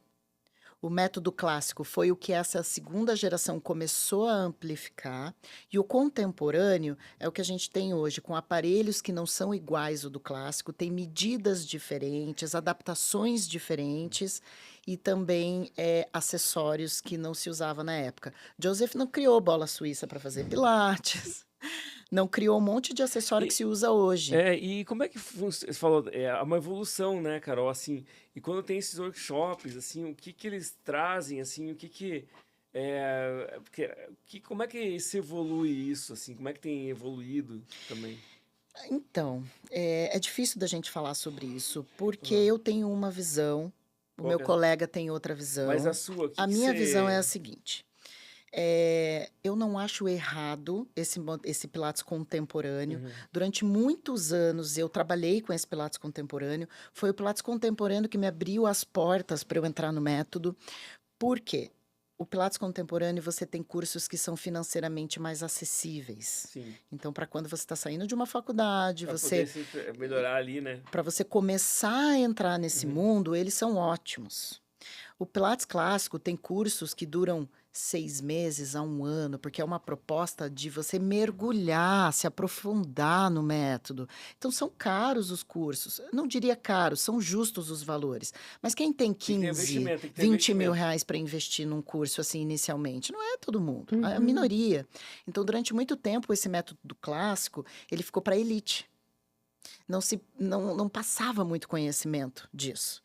o método clássico foi o que essa segunda geração começou a amplificar, e o contemporâneo é o que a gente tem hoje, com aparelhos que não são iguais ao do clássico, tem medidas diferentes, adaptações diferentes e também acessórios que não se usava na época. Joseph não criou bola suíça para fazer pilates, não criou um monte de acessório que se usa hoje. E como é que você falou? É uma evolução, né, Carol? Assim, e quando tem esses workshops, assim, o que eles trazem, assim, como é que se evolui isso, assim? Como é que tem evoluído também? Então, é difícil da gente falar sobre isso, porque eu tenho uma visão, o Qual meu que é? colega tem outra visão. Mas a sua, A minha visão é a seguinte: eu não acho errado esse Pilates contemporâneo. Durante muitos anos eu trabalhei com esse Pilates contemporâneo. Foi o Pilates contemporâneo que me abriu as portas para eu entrar no método. Por quê? O Pilates contemporâneo, você tem cursos que são financeiramente mais acessíveis. Sim. Então, para quando você está saindo de uma faculdade, Pra você poder se melhorar ali, né? para você começar a entrar nesse mundo, eles são ótimos. O Pilates clássico tem cursos que duram 6 meses a 1 ano, porque é uma proposta de você mergulhar, se aprofundar no método. Então, são caros os cursos. Eu não diria caros, são justos os valores. Mas quem tem Tem que ter 15, investimento, tem que ter 20 mil investimento. reais para investir num curso assim inicialmente? Não é todo mundo, é a minoria. Então, durante muito tempo, esse método clássico, ele ficou para elite. Não passava muito conhecimento disso.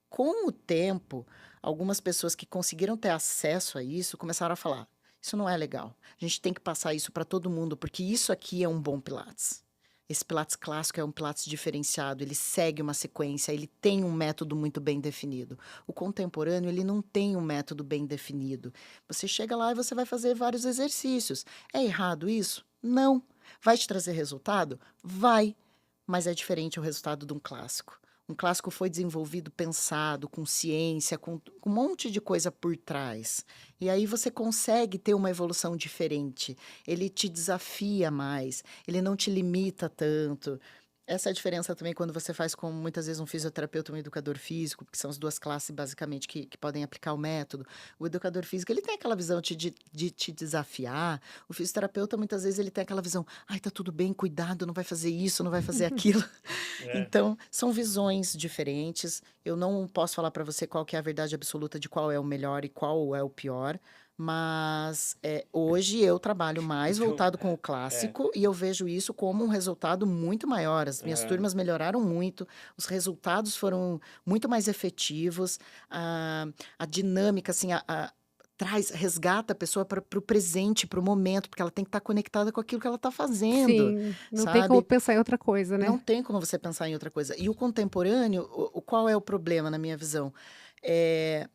Com o tempo, algumas pessoas que conseguiram ter acesso a isso começaram a falar: isso não é legal. A gente tem que passar isso para todo mundo, porque isso aqui é um bom Pilates. Esse Pilates clássico é um Pilates diferenciado, ele segue uma sequência, ele tem um método muito bem definido. O contemporâneo, ele não tem um método bem definido. Você chega lá e você vai fazer vários exercícios. É errado isso? Não. Vai te trazer resultado? Vai. Mas é diferente o resultado de um clássico. Um clássico foi desenvolvido, pensado, com ciência, com um monte de coisa por trás. E aí você consegue ter uma evolução diferente. Ele te desafia mais, ele não te limita tanto. Essa é a diferença também quando você faz com, muitas vezes, um fisioterapeuta e um educador físico, que são as duas classes, basicamente, que podem aplicar o método. O educador físico, ele tem aquela visão de te desafiar. O fisioterapeuta, muitas vezes, ele tem aquela visão: ai, tá tudo bem, cuidado, não vai fazer isso, não vai fazer aquilo. Então, são visões diferentes. Eu não posso falar para você qual que é a verdade absoluta de qual é o melhor e qual é o pior, Mas hoje eu trabalho mais Então, voltado com o é, clássico e eu vejo isso como um resultado muito maior. As minhas é, turmas melhoraram muito, os resultados foram muito mais efetivos, a, a dinâmica, assim, resgata a pessoa para o presente, para o momento, porque ela tem que estar conectada com aquilo que ela está fazendo, Sim, não tem como sabe? pensar em outra coisa, Não né? tem como você pensar em outra coisa. E o contemporâneo, qual é o problema, na minha visão? É,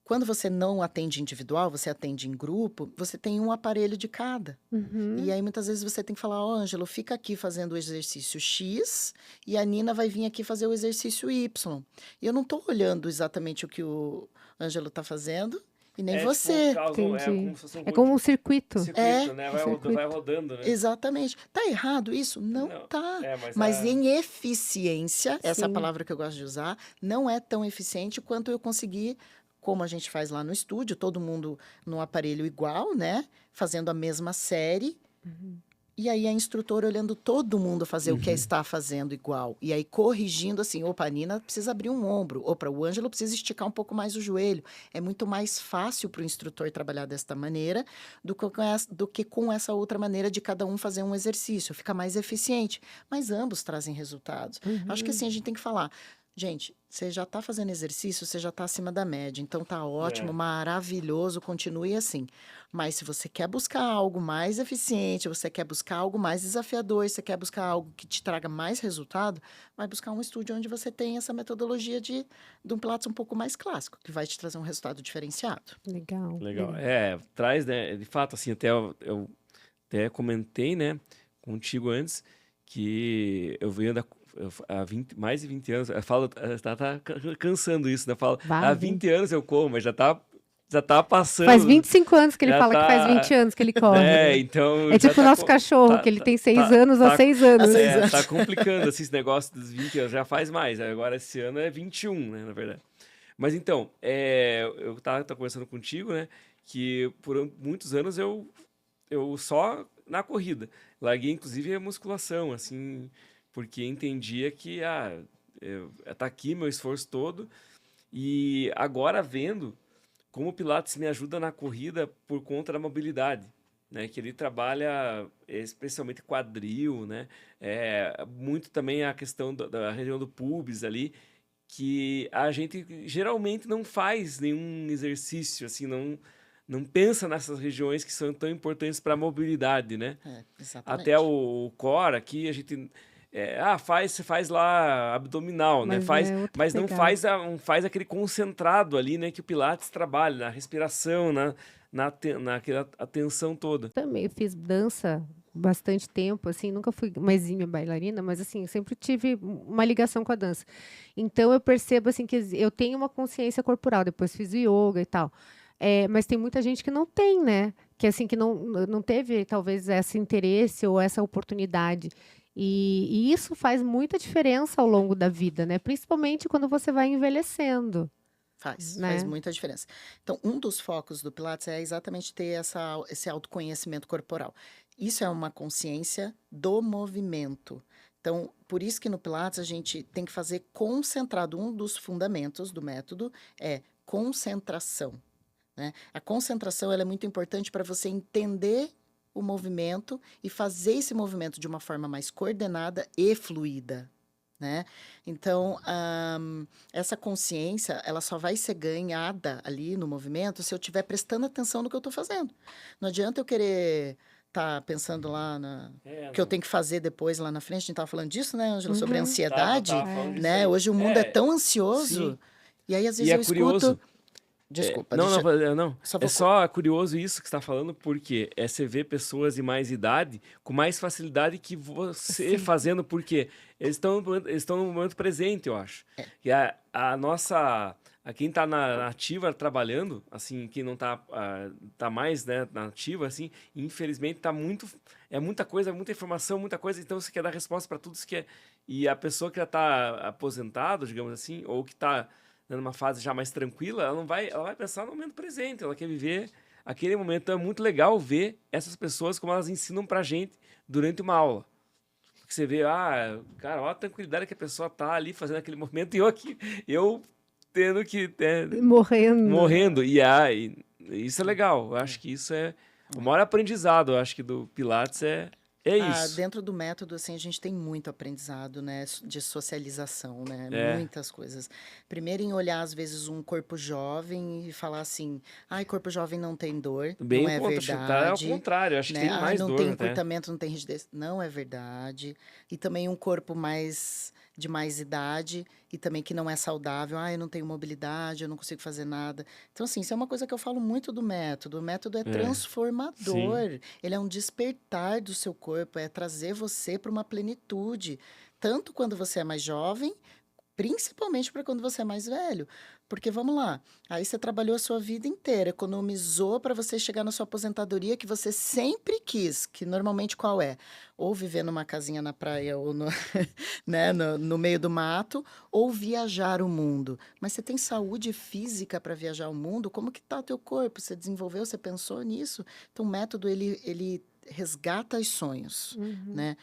quando você não atende individual, você atende em grupo, você tem um aparelho de cada. E Uhum. aí, muitas vezes, você tem que falar, ó, Ângelo, fica aqui fazendo o exercício X e a Nina vai vir aqui fazer o exercício Y. E eu não estou olhando exatamente o que o Ângelo está fazendo e nem tipo, você. é como Entendi. se fosse É como um circuito. É, circuito, né? Um Vai circuito. rodando, né? exatamente. Tá errado isso? Não Não, tá. mas Mas em eficiência, essa é a Sim. palavra que eu gosto de usar, não é tão eficiente quanto eu conseguir, como a gente faz lá no estúdio, todo mundo num aparelho igual, né? Fazendo a mesma série. Uhum. E aí a instrutora olhando todo mundo fazer o que Uhum. está fazendo igual. E aí corrigindo assim, opa, a Nina precisa abrir um ombro, opa, o Ângelo precisa esticar um pouco mais o joelho. É muito mais fácil para o instrutor trabalhar desta maneira do que com essa outra maneira de cada um fazer um exercício. Fica mais eficiente. Mas ambos trazem resultados. Acho que Uhum. assim, a gente tem que falar. Gente, você já está fazendo exercício, você já está acima da média, então tá ótimo, É, maravilhoso, continue assim. Mas se você quer buscar algo mais eficiente, você quer buscar algo mais desafiador, você quer buscar algo que te traga mais resultado, vai buscar um estúdio onde você tem essa metodologia de um Pilates um pouco mais clássico, que vai te trazer um resultado diferenciado. Legal, legal. legal. Traz, né? De fato, assim, eu até comentei, né, contigo antes, que eu venho há 20, mais de 20 anos. Eu falo, tá cansando isso, né? Eu falo, há Vá, 20 20. anos eu como, mas já tá Faz passando, 25 anos que ele já fala que faz 20 tá, anos que ele corre. né? Então É já tipo o tá, nosso cachorro, tá, que ele tá, tem 6 tá, anos há tá, 6 Há anos. 6 tá anos. complicando assim, esse negócio dos 20 anos, já faz mais. Agora esse ano é 21, né, na verdade. Mas então, eu tava conversando contigo, né, que por muitos anos eu só na corrida. Larguei, inclusive, a musculação, assim, porque entendia que, tá aqui meu esforço todo. E agora vendo como o Pilates me ajuda na corrida por conta da mobilidade, né? Que ele trabalha especialmente quadril, né? Muito também a questão da região do pubis ali, que a gente geralmente não faz nenhum exercício, assim, não pensa nessas regiões que são tão importantes para a mobilidade, né? Até Exatamente. o core aqui, a gente você faz lá abdominal, né? Mas é outra Mas não pegada. não faz aquele concentrado ali, né? Que o Pilates trabalha, na respiração, naquela atenção toda. Também eu fiz dança bastante tempo, assim, nunca fui uma exímia bailarina, mas assim, sempre tive uma ligação com a dança. Então eu percebo assim que eu tenho uma consciência corporal, depois fiz o yoga e tal. Mas tem muita gente que não tem, né? Que assim que não teve talvez esse interesse ou essa oportunidade. E isso faz muita diferença ao longo da vida, né? Principalmente quando você vai envelhecendo, Faz né? muita diferença. Então, um dos focos do Pilates é exatamente ter esse autoconhecimento corporal. Isso é uma consciência do movimento. Então, por isso que no Pilates a gente tem que fazer concentrado. Um dos fundamentos do método é concentração, né? A concentração ela é muito importante para você entender o movimento e fazer esse movimento de uma forma mais coordenada e fluida, né? Então, essa consciência, ela só vai ser ganhada ali no movimento se eu estiver prestando atenção no que eu estou fazendo. Não adianta eu querer estar pensando lá o que eu Não. tenho que fazer depois lá na frente. A gente estava falando disso, né, Ângela, sobre Uhum. ansiedade, Tava falando disso né? aí. Hoje o mundo é tão Sim. ansioso. E aí, às E vezes, é eu escuto. curioso. Desculpa, Não, deixa. não. Só É vou. só curioso isso que você está falando, porque você vê pessoas de mais idade com mais facilidade que você Sim. fazendo, porque eles estão no momento presente, eu acho. E a nossa. Quem está na ativa trabalhando, assim, quem não tá mais, né, na ativa, assim, infelizmente é muita coisa, muita informação, muita coisa, então você quer dar resposta para tudo, você quer. E a pessoa que já está aposentado, digamos assim, ou que está numa fase já mais tranquila, ela vai pensar no momento presente, ela quer viver aquele momento. Então é muito legal ver essas pessoas como elas ensinam pra gente durante uma aula. Porque você vê, cara, olha a tranquilidade que a pessoa tá ali fazendo aquele movimento e eu aqui, eu tendo que Morrendo. morrendo. Isso é legal. Eu acho que isso é o maior aprendizado, eu acho que do Pilates é isso. Dentro do método, assim, a gente tem muito aprendizado, né, de socialização, né, É, muitas coisas. Primeiro em olhar, às vezes, um corpo jovem e falar assim, ai, corpo jovem não tem dor, bem não o é contra, tá ao verdade, contrário, eu acho que né, tem ai, mais não dor tem até. encurtamento, não tem rigidez, não é verdade. E também um corpo de mais idade e também que não é saudável, ai, eu não tenho mobilidade, eu não consigo fazer nada. Então, assim, isso é uma coisa que eu falo muito do método. O método é É, sim. transformador. Ele é um despertar do seu corpo, é trazer você para uma plenitude, tanto quando você é mais jovem, principalmente para quando você é mais velho. Porque vamos lá, aí você trabalhou a sua vida inteira, economizou para você chegar na sua aposentadoria que você sempre quis, que normalmente qual é? Ou viver numa casinha na praia ou no, né, no meio do mato, ou viajar o mundo. Mas você tem saúde física para viajar o mundo? Como que tá o teu corpo? Você desenvolveu, você pensou nisso? Então, o método, ele resgata os sonhos, Uhum. né?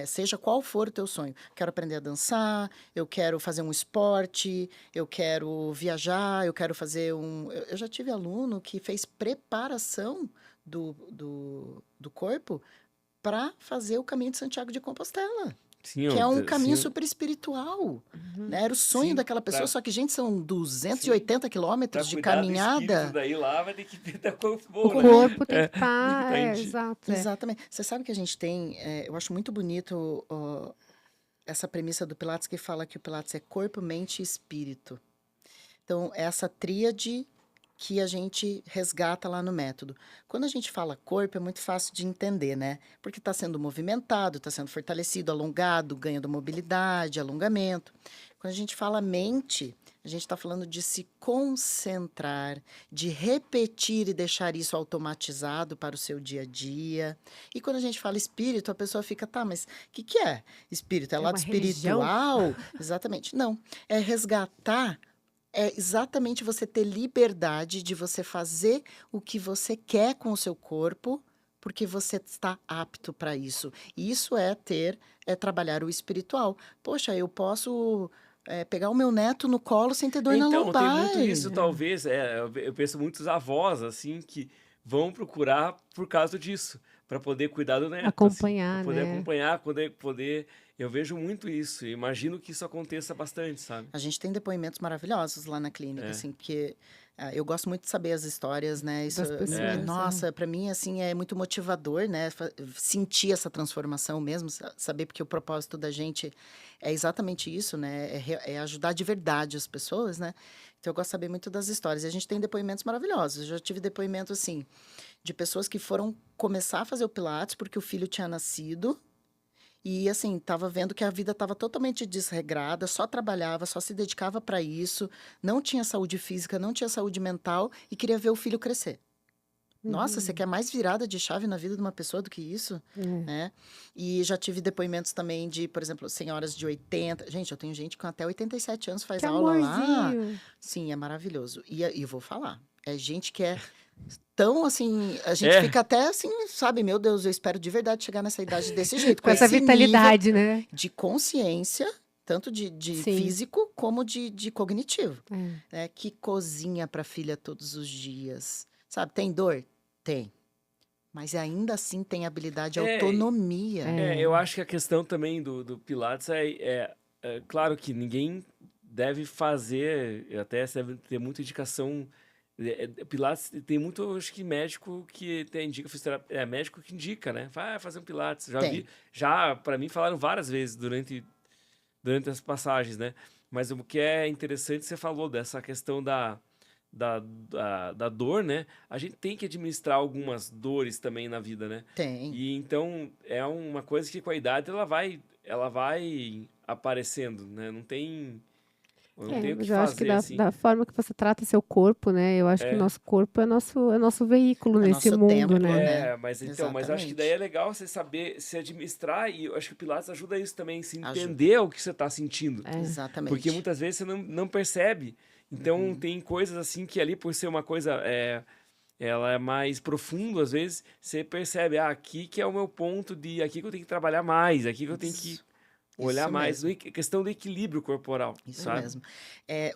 Seja qual for o teu sonho. Quero aprender a dançar, eu quero fazer um esporte, eu quero viajar, eu quero fazer um... Eu já tive aluno que fez preparação do corpo para fazer o caminho de Santiago de Compostela, Sim, que é um caminho sim, super espiritual, Uhum. né? Era o sonho sim, daquela pessoa, só que, gente, são sim, 280 para quilômetros de cuidar do espírito caminhada. daí lá vai ter que ter corpo O bom, O né? corpo, corpo tem que Tem que estar, estar em dia. exato, exatamente. Você sabe que a gente tem, eu acho muito bonito essa premissa do Pilates que fala que o Pilates é corpo, mente e espírito. Então, essa tríade que a gente resgata lá no método. Quando a gente fala corpo, é muito fácil de entender, né? Porque está sendo movimentado, está sendo fortalecido, alongado, ganhando mobilidade, alongamento. Quando a gente fala mente, a gente está falando de se concentrar, de repetir e deixar isso automatizado para o seu dia a dia. E quando a gente fala espírito, a pessoa fica, tá, mas o que é espírito? É é lado uma religião. espiritual? Exatamente. Não. É resgatar, é exatamente você ter liberdade de você fazer o que você quer com o seu corpo, porque você está apto para isso. E isso é trabalhar o espiritual. Poxa, eu posso pegar o meu neto no colo sem ter dor na Então, tem lombar. muito isso, talvez, eu penso muitos avós, assim, que vão procurar por causa disso, para poder cuidar do neto, assim, para Acompanhar, poder né? acompanhar, poder, eu vejo muito isso, e imagino que isso aconteça bastante, sabe? A gente tem depoimentos maravilhosos lá na clínica, É, assim, porque eu gosto muito de saber as histórias, né? Isso, Das pessoas. nossa, para mim, assim, é muito motivador, né? Sentir essa transformação mesmo, saber porque o propósito da gente é exatamente isso, né? É ajudar de verdade as pessoas, né? Então, eu gosto de saber muito das histórias. E a gente tem depoimentos maravilhosos. Eu já tive depoimento, assim, de pessoas que foram começar a fazer o Pilates porque o filho tinha nascido. E assim, estava vendo que a vida estava totalmente desregrada, só trabalhava, só se dedicava para isso, não tinha saúde física, não tinha saúde mental e queria ver o filho crescer. Nossa, você Uhum. quer mais virada de chave na vida de uma pessoa do que isso, É. né? E já tive depoimentos também de, por exemplo, senhoras de 80. Gente, eu tenho gente com até 87 anos faz Que aula lá. amorzinho. Sim, é maravilhoso. E eu vou falar, é gente que é tão assim, a gente é, fica até assim, sabe, meu Deus, eu espero de verdade chegar nessa idade desse jeito, Com com essa esse nível vitalidade, né? de consciência, tanto de Sim. físico como de cognitivo, É. né? Que cozinha para a filha todos os dias, sabe? Tem dor? Tem. Mas ainda assim tem habilidade e é, autonomia. eu É. acho que a questão também do Pilates é claro que ninguém deve fazer, até você deve ter muita indicação. Pilates tem muito, acho que médico que indica fisioterapia, médico que indica, né? Vai fazer um Pilates. Já vi, Tem. já para mim falaram várias vezes durante as passagens, né? Mas o que é interessante, você falou dessa questão da dor, né? A gente tem que administrar algumas dores também na vida, né? Tem. E então é uma coisa que com a idade ela vai aparecendo, né? Não tem o Mas que eu acho que fazer assim. da forma que você trata seu corpo, né? Eu acho que o É, nosso corpo é nosso veículo É nesse nosso mundo, templo, né? né? mas eu acho que daí é Exatamente. legal você saber se administrar e eu acho que o Pilates ajuda isso também, se Ajuda. entender o que você está sentindo. É. Porque Exatamente. muitas vezes você não percebe. Então Uhum. tem coisas assim que ali por ser uma coisa ela é mais profundo, às vezes você percebe, aqui que é o meu ponto aqui que eu tenho que trabalhar mais, aqui que eu tenho que Isso. Olhar Isso mais mesmo. questão do equilíbrio corporal, Isso sabe? mesmo.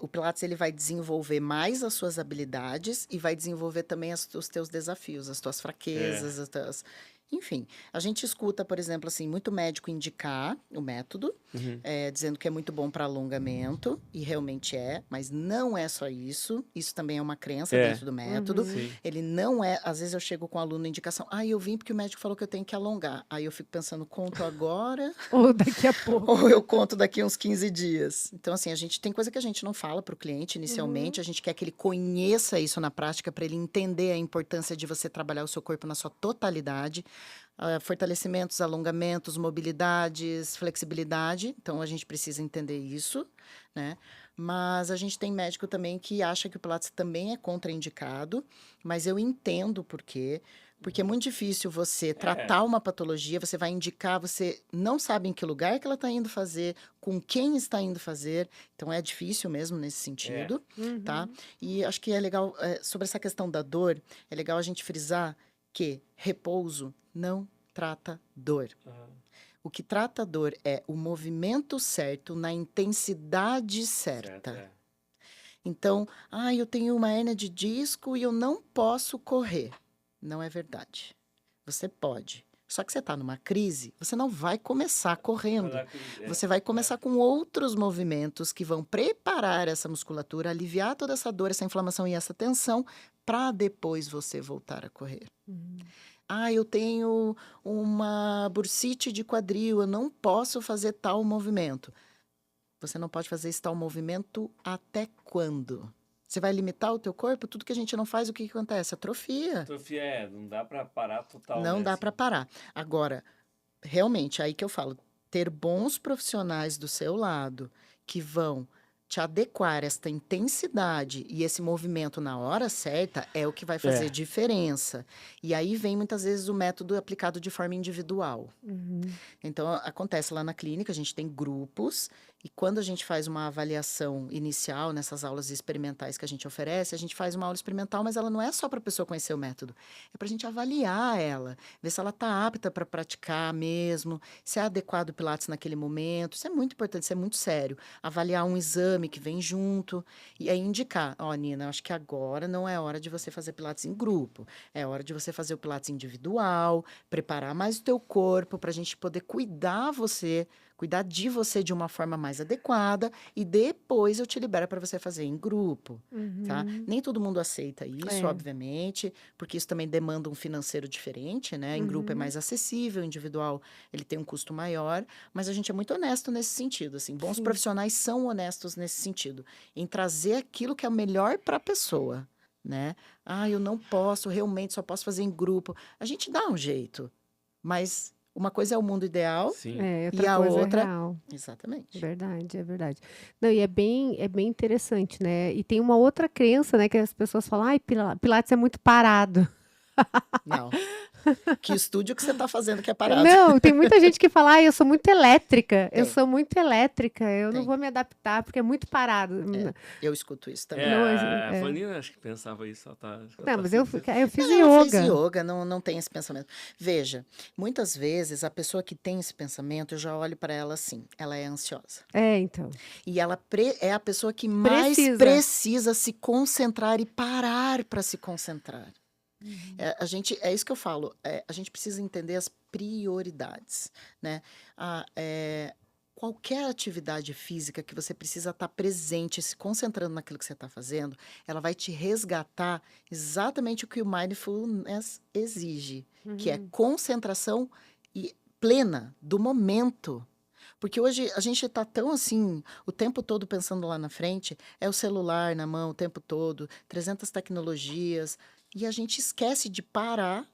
O Pilates ele vai desenvolver mais as suas habilidades e vai desenvolver também os teus desafios, as tuas É, fraquezas, enfim, a gente escuta, por exemplo, assim, muito médico indicar o método, uhum, dizendo que é muito bom para alongamento, e realmente é, mas não é só isso. Isso também é uma crença é, dentro do método. Uhum. sim. Ele não é. Às vezes eu chego com o aluno indicação, eu vim porque o médico falou que eu tenho que alongar. Aí eu fico pensando, conto agora Ou daqui a pouco. ou eu conto daqui uns 15 dias. Então, assim, a gente tem coisa que a gente não fala para o cliente Uhum. inicialmente, a gente quer que ele conheça isso na prática para ele entender a importância de você trabalhar o seu corpo na sua totalidade. Fortalecimentos, alongamentos, mobilidades, flexibilidade. Então, a gente precisa entender isso, né? Mas a gente tem médico também que acha que o Pilates também é contraindicado, mas eu entendo por quê. Porque é muito difícil você É, tratar uma patologia, você vai indicar, você não sabe em que lugar que ela está indo fazer, com quem está indo fazer. Então, é difícil mesmo nesse é. sentido, tá? Uhum. E acho que é legal, sobre essa questão da dor, é legal a gente frisar que repouso não trata dor. Aham, O que trata dor é o movimento certo na intensidade certo, certa. é. Então, eu tenho uma hérnia de disco e eu não posso correr. Não é verdade. Você pode. Só que você está numa crise, você não vai começar Vai correndo. lá com- Você vai começar com outros movimentos que vão preparar essa musculatura, aliviar toda essa dor, essa inflamação e essa tensão, para depois você voltar a correr. Uhum. Eu tenho uma bursite de quadril, eu não posso fazer tal movimento. Você não pode fazer esse tal movimento até quando? Você vai limitar o teu corpo? Tudo que a gente não faz, o que que acontece? Atrofia. Atrofia, não dá pra parar total, Não né? dá para Assim. parar. Agora, realmente, aí que eu falo, ter bons profissionais do seu lado que vão te adequar esta intensidade e esse movimento na hora certa é o que vai fazer É, diferença. E aí vem muitas vezes o método aplicado de forma individual. Uhum. Então, acontece lá na clínica, a gente tem grupos, e quando a gente faz uma avaliação inicial nessas aulas experimentais que a gente oferece, a gente faz uma aula experimental, mas ela não é só para a pessoa conhecer o método, é para a gente avaliar ela, ver se ela está apta para praticar mesmo, se é adequado o Pilates naquele momento. Isso é muito importante, isso é muito sério. Avaliar um exame que vem junto, e aí indicar: Nina, acho que agora não é hora de você fazer Pilates em grupo, é hora de você fazer o Pilates individual, preparar mais o teu corpo para a gente poder cuidar de você de uma forma mais adequada e depois eu te libero para você fazer em grupo, tá? Uhum. Nem todo mundo aceita isso, É. obviamente, porque isso também demanda um financeiro diferente, né? Em grupo é Uhum. mais acessível, individual ele tem um custo maior, mas a gente é muito honesto nesse sentido, assim, bons Sim. profissionais são honestos nesse sentido, em trazer aquilo que é o melhor para a pessoa, né? Eu não posso, realmente só posso fazer em grupo. A gente dá um jeito, mas uma coisa é o mundo ideal sim. É, e outra a coisa é outra. real. Exatamente. Verdade, é verdade. Não, e é bem interessante, né? E tem uma outra crença, né, que as pessoas falam, ai, Pilates é muito parado. Não. Que estúdio que você está fazendo que é parado? Não, tem muita gente que fala, ai, eu sou muito elétrica, eu Tem, sou muito elétrica, eu não tem. vou me adaptar porque é muito parado. Eu escuto isso também. Não, A Fanina acho que pensava isso, acho que ela não, tá mas se eu fiz Não, ela fez yoga. yoga, não tem esse pensamento. Veja, muitas vezes a pessoa que tem esse pensamento, eu já olho para ela assim, ela é ansiosa. É, então. E ela é a pessoa que mais Precisa. precisa se concentrar e parar para se concentrar. É isso que eu falo, a gente precisa entender as prioridades, né? Qualquer atividade física que você precisa estar presente, se concentrando naquilo que você está fazendo, ela vai te resgatar exatamente o que o mindfulness exige, que é concentração plena do momento. Porque hoje a gente está tão assim, o tempo todo pensando lá na frente, é o celular na mão o tempo todo, 300 tecnologias, e a gente esquece de parar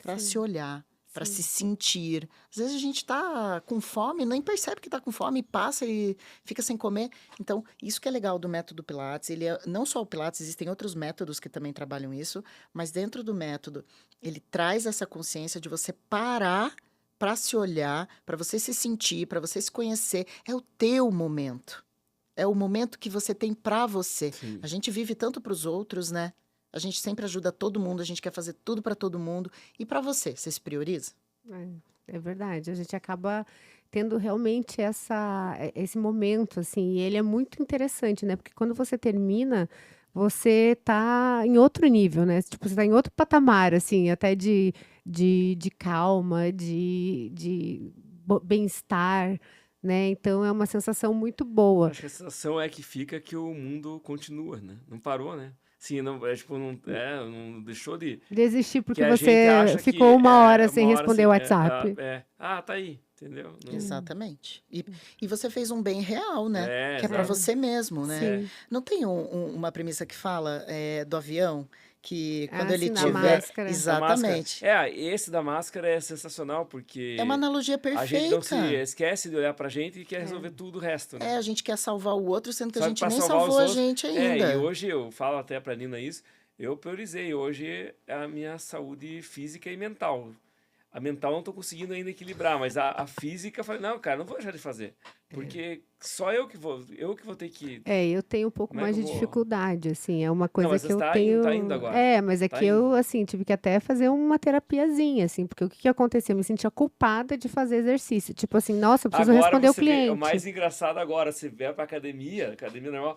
para Sim, se olhar, para sim. se sentir. Às vezes a gente está com fome, nem percebe que está com fome, passa e fica sem comer. Então, isso que é legal do método Pilates, ele não só o Pilates, existem outros métodos que também trabalham isso, mas dentro do método, ele traz essa consciência de você parar para se olhar, para você se sentir, para você se conhecer. É o teu momento. É o momento que você tem para você. Sim. A gente vive tanto para os outros, né? A gente sempre ajuda todo mundo, a gente quer fazer tudo para todo mundo. E para você se prioriza? É verdade. A gente acaba tendo realmente esse momento, assim, e ele é muito interessante, né? Porque quando você termina, você tá em outro nível, né? Tipo, você tá em outro patamar, assim, até de calma, de bem-estar, né? Então é uma sensação muito boa. Acho que a sensação é que fica que o mundo continua, né? Não parou, né? Sim, não, tipo, não deixou de. Desistir Que porque a gente você acha ficou que uma hora é sem uma hora responder o assim. WhatsApp. Tá aí, entendeu? Não, Exatamente. E você fez um bem real, né? Que é para É, exato. você mesmo, né? É. sim. Não tem uma premissa que fala do avião que quando Ah, ele sim, da Tiver tiver. máscara. da máscara. Exatamente. Esse da máscara é sensacional, É uma porque analogia a gente não se perfeita. esquece de olhar pra gente e quer É. resolver tudo o resto, né? A gente quer salvar o outro, sendo que a Só que gente para nem salvar salvou os a outros. gente E ainda. hoje eu falo até pra Nina isso, eu priorizei hoje a minha saúde física e mental. A mental eu não tô conseguindo ainda equilibrar, mas a física, eu falei, não, cara, não vou deixar de fazer. Porque só eu que vou ter que. Eu tenho um pouco Como é que mais eu de vou. dificuldade, assim, é uma Não, coisa mas que você eu tá indo tenho. agora. Mas é Tá que indo. eu, assim, tive que até fazer uma terapiazinha, assim, porque o que que acontecia? Eu me sentia culpada de fazer exercício. Tipo assim, nossa, eu preciso Agora responder o você vê, é o cliente. mais engraçado agora, você vai pra academia normal,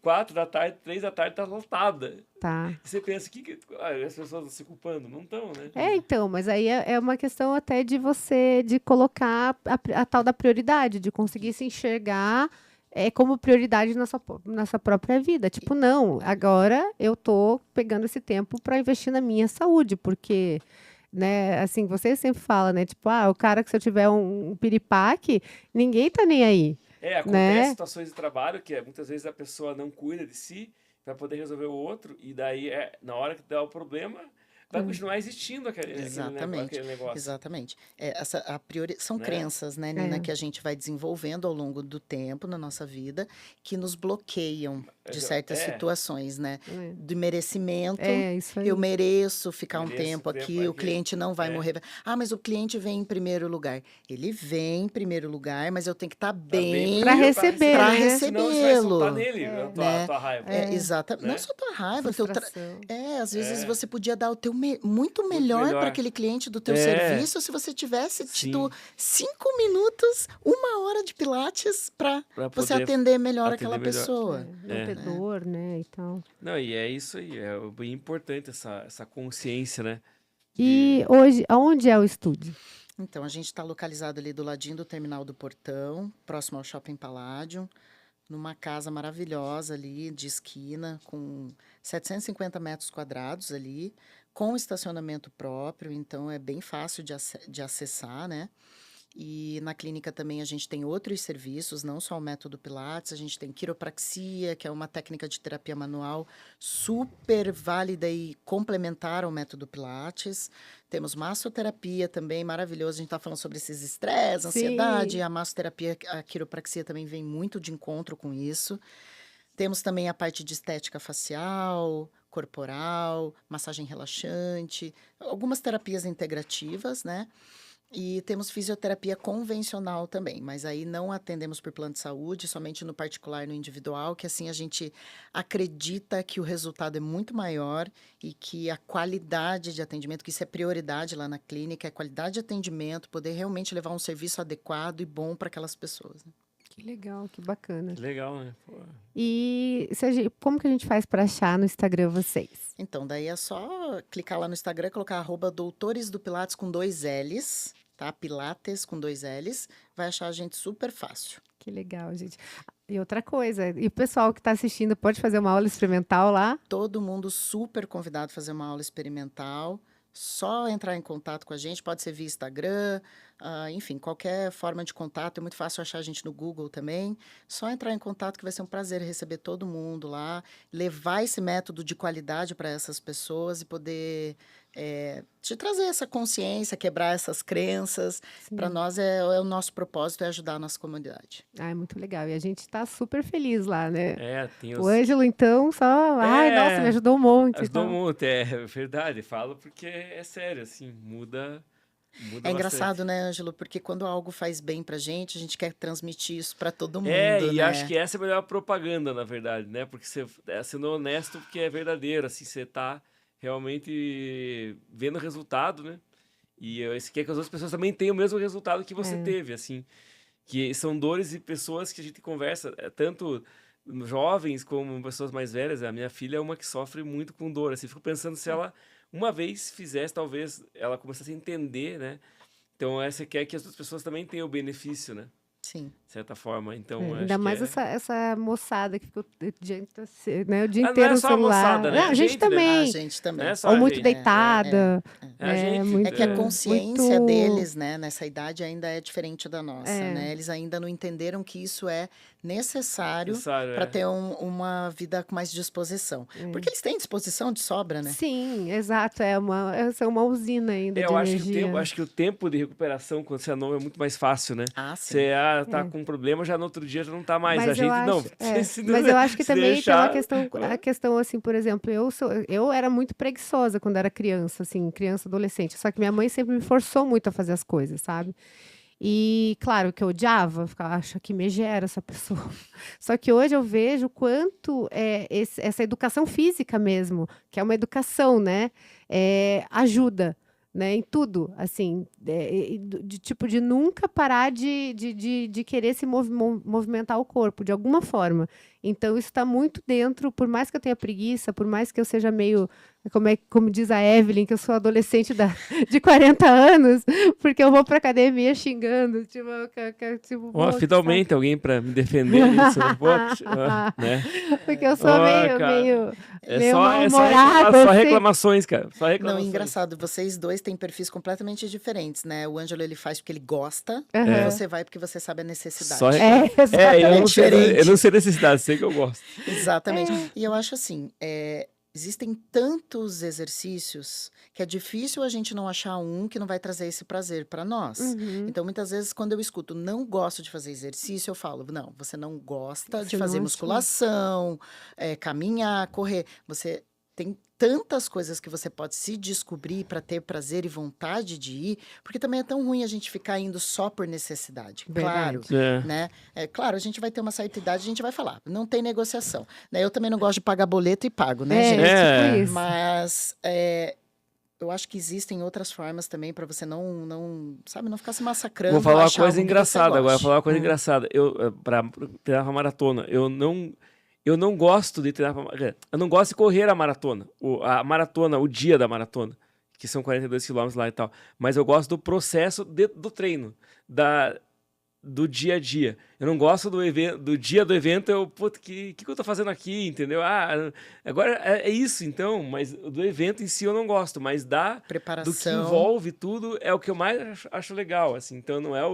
4 da tarde, 3 da tarde tá lotada. Tá. E você pensa, as pessoas estão se culpando? Não estão, né? Então, mas aí é uma questão até de você, de colocar a tal da prioridade, de conseguir se enxergar como prioridade na sua própria vida. Tipo, não, agora eu tô pegando esse tempo para investir na minha saúde, porque, né, assim, você sempre fala, né, tipo, o cara que se eu tiver um piripaque, ninguém tá nem aí, Acontece né? situações de trabalho que muitas vezes a pessoa não cuida de si para poder resolver o outro, e daí na hora que dá o problema, vai continuar existindo Exatamente, aquele negócio, exatamente. São né? crenças, né, Nina, É, que a gente vai desenvolvendo ao longo do tempo na nossa vida, que nos bloqueiam de certas É, situações, né? é, De merecimento, isso eu aí. mereço ficar um mereço tempo tempo, aqui, o cliente não vai é, morrer. Ah, mas o cliente vem em primeiro lugar. Ele vem em primeiro lugar, mas eu tenho que estar tá bem Para bem receber, para né? senão isso vai soltar recebê-lo, nele a tua, a né? tua raiva, É, É, exatamente. Não né? só tua raiva, frustração. às vezes É, você podia dar o teu muito muito melhor para melhor. aquele cliente do teu É, serviço se você tivesse tido sim, 5 minutos, 1 hora de pilates para para você poder atender melhor atender aquela melhor. pessoa, Não ter É. né? dor, né, e tal. Não, e é isso aí, é bem importante essa consciência, né? E De, hoje, aonde é o estúdio? Então, a gente está localizado ali do ladinho do Terminal do Portão, próximo ao Shopping Palladium, numa casa maravilhosa ali, de esquina, com 750 metros quadrados ali, com estacionamento próprio, então é bem fácil de acessar, né? E na clínica também a gente tem outros serviços, não só o método Pilates, a gente tem quiropraxia, que é uma técnica de terapia manual super válida e complementar ao método Pilates. Temos massoterapia também, maravilhoso. A gente está falando sobre esses estresse, ansiedade. Sim. A massoterapia, a quiropraxia também vem muito de encontro com isso. Temos também a parte de estética facial, corporal, massagem relaxante, algumas terapias integrativas, né? E temos fisioterapia convencional também, mas aí não atendemos por plano de saúde, somente no particular, no individual, que assim a gente acredita que o resultado é muito maior e que a qualidade de atendimento, que isso é prioridade lá na clínica, é qualidade de atendimento, poder realmente levar um serviço adequado e bom para aquelas pessoas, né? Que legal, que bacana. que legal, né? Pô, E como que a gente faz para achar no Instagram vocês? Então, daí é só clicar lá no Instagram, colocar @doutores do Pilates com 2 L's, tá? Pilates com 2 L's, vai achar a gente super fácil. Que legal, gente. E outra coisa, e o pessoal que está assistindo pode fazer uma aula experimental lá? Todo mundo super convidado a fazer uma aula experimental. Só entrar em contato com a gente, pode ser via Instagram, enfim, qualquer forma de contato. É muito fácil achar a gente no Google também. Só entrar em contato que vai ser um prazer receber todo mundo lá, levar esse método de qualidade para essas pessoas e poder te trazer essa consciência, quebrar essas crenças. Para Sim. nós é o nosso propósito, é ajudar a nossa comunidade. Ah, é muito legal. E a gente está super feliz lá, né? tem O os. Ângelo, então, só. Ai, nossa, me É, ajudou um monte e ajudou tal. muito, é verdade, falo porque é sério, assim, muda É engraçado, bastante. né, Ângelo? Porque quando algo faz bem pra gente, a gente quer transmitir isso pra todo mundo, E acho né? que essa é a melhor propaganda, na verdade, né? Porque você sendo honesto, porque é verdadeiro, assim, você tá realmente vendo o resultado, né? E você quer que as outras pessoas também tenham o mesmo resultado que você É. teve, assim. Que são dores e pessoas que a gente conversa, tanto jovens como pessoas mais velhas. A minha filha é uma que sofre muito com dor, assim. Fico pensando se ela, uma vez fizesse, talvez ela começasse a entender, né? Então, você quer que as outras pessoas também tenham o benefício, né? Sim. De certa forma. Então, É, acho ainda que mais é... essa moçada que ficou diante, né, o dia não inteiro é no só a celular. moçada, né? Ah, a gente Gente, né? A também. gente Não também. é só Ou a muito gente. deitada. É a gente. muito, É que a consciência muito... deles, né, nessa idade ainda é diferente da nossa, É. né? Eles ainda não entenderam que isso é necessário Necessário, para é. ter uma vida com mais disposição. Porque eles têm disposição de sobra, né? Sim, exato. Essa é uma usina ainda de Eu energia. acho que o tempo de recuperação quando você é novo é muito mais fácil, né? Ah, sim. Você tá com um problema, já no outro dia já não tá mais. A Mas eu gente não. acho, Se mas eu acho que se também tem uma deixar. a questão assim, por exemplo, eu era muito preguiçosa quando era criança, assim, criança, adolescente. Só que minha mãe sempre me forçou muito a fazer as coisas, sabe? E claro que eu odiava, ficava, acho que megera essa pessoa. Só que hoje eu vejo o quanto essa educação física mesmo, que é uma educação, né, ajuda, né, em tudo, assim, de tipo de nunca parar de querer se movimentar o corpo de alguma forma. Então isso está muito dentro, por mais que eu tenha preguiça, por mais que eu seja meio, como diz a Evelyn, que eu sou adolescente de 40 anos, porque eu vou para academia xingando, tipo, Ó, pô, finalmente alguém pra me defender disso, né? Pô, né? porque eu sou Ó, meio cara, meio mal-humorada, só assim. reclamações, cara. Só Não, reclamações. engraçado, vocês dois têm perfis completamente diferentes, né? O Ângelo, ele faz porque ele gosta, Aham. e você vai porque você sabe a necessidade. Só Exatamente. diferente. eu não sei necessidade, sei que eu gosto. Exatamente. E eu acho assim, existem tantos exercícios que é difícil a gente não achar um que não vai trazer esse prazer para nós. Uhum. Então, muitas vezes, quando eu escuto não gosto de fazer exercício, eu falo, não, você não gosta Você de não fazer achou. musculação, caminhar, correr. Você tem tantas coisas que você pode se descobrir para ter prazer e vontade de ir, porque também é tão ruim a gente ficar indo só por necessidade. Claro, Verdade. né? Claro, a gente vai ter uma certa idade, a gente vai falar, não tem negociação. Né? Eu também não gosto de pagar boleto e pago, né, gente? Tipo isso. Mas eu acho que existem outras formas também para você não ficar se massacrando. Vou falar uma achar coisa algo que você engraçada agora, vou goste. falar uma coisa engraçada. Eu, pra treinar pra maratona, eu não gosto de treinar eu não gosto de correr a maratona. O dia da maratona, que são 42 quilômetros lá e tal. Mas eu gosto do processo do treino, do dia a dia. Eu não gosto do dia do evento, puta, que eu tô fazendo aqui, entendeu? Agora é isso, então, mas do evento em si eu não gosto, mas do que Preparação. envolve tudo é o que eu mais acho legal, assim. Então não é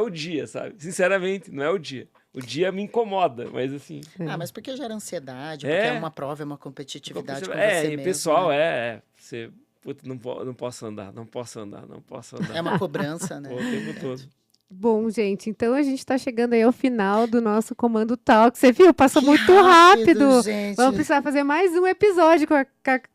o dia, sabe? Sinceramente, não é o dia. O dia me incomoda, mas assim... Mas porque gera ansiedade, porque é uma prova, é uma competitividade com você e mesmo. pessoal, né? você... Puta, não posso andar. É uma cobrança, né? O tempo todo. Bom, gente, então a gente está chegando aí ao final do nosso Comando Talk. Você viu? Passou Que muito rápido. gente. Vamos precisar fazer mais um episódio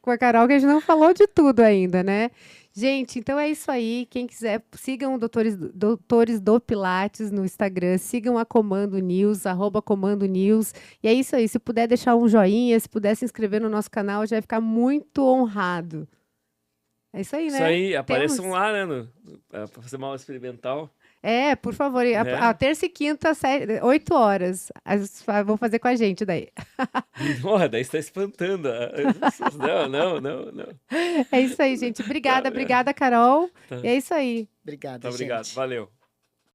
com a Carol, que a gente não falou de tudo ainda, né? Gente, então é isso aí. Quem quiser, sigam o Doutores do Pilates no Instagram, sigam a Comando News, @Comando News. E é isso aí. Se puder deixar um joinha, se puder se inscrever no nosso canal, já vai ficar muito honrado. É isso aí, né? Isso aí, apareçam Temos. lá, né? Pra fazer uma aula experimental. Por favor, Né? a terça e quinta, 8 horas. Vão fazer com a gente daí. Porra, daí você tá espantando. Não. É isso aí, gente. Obrigada, Carol. Tá. E é isso aí. Obrigada, Tá, obrigado, gente. valeu.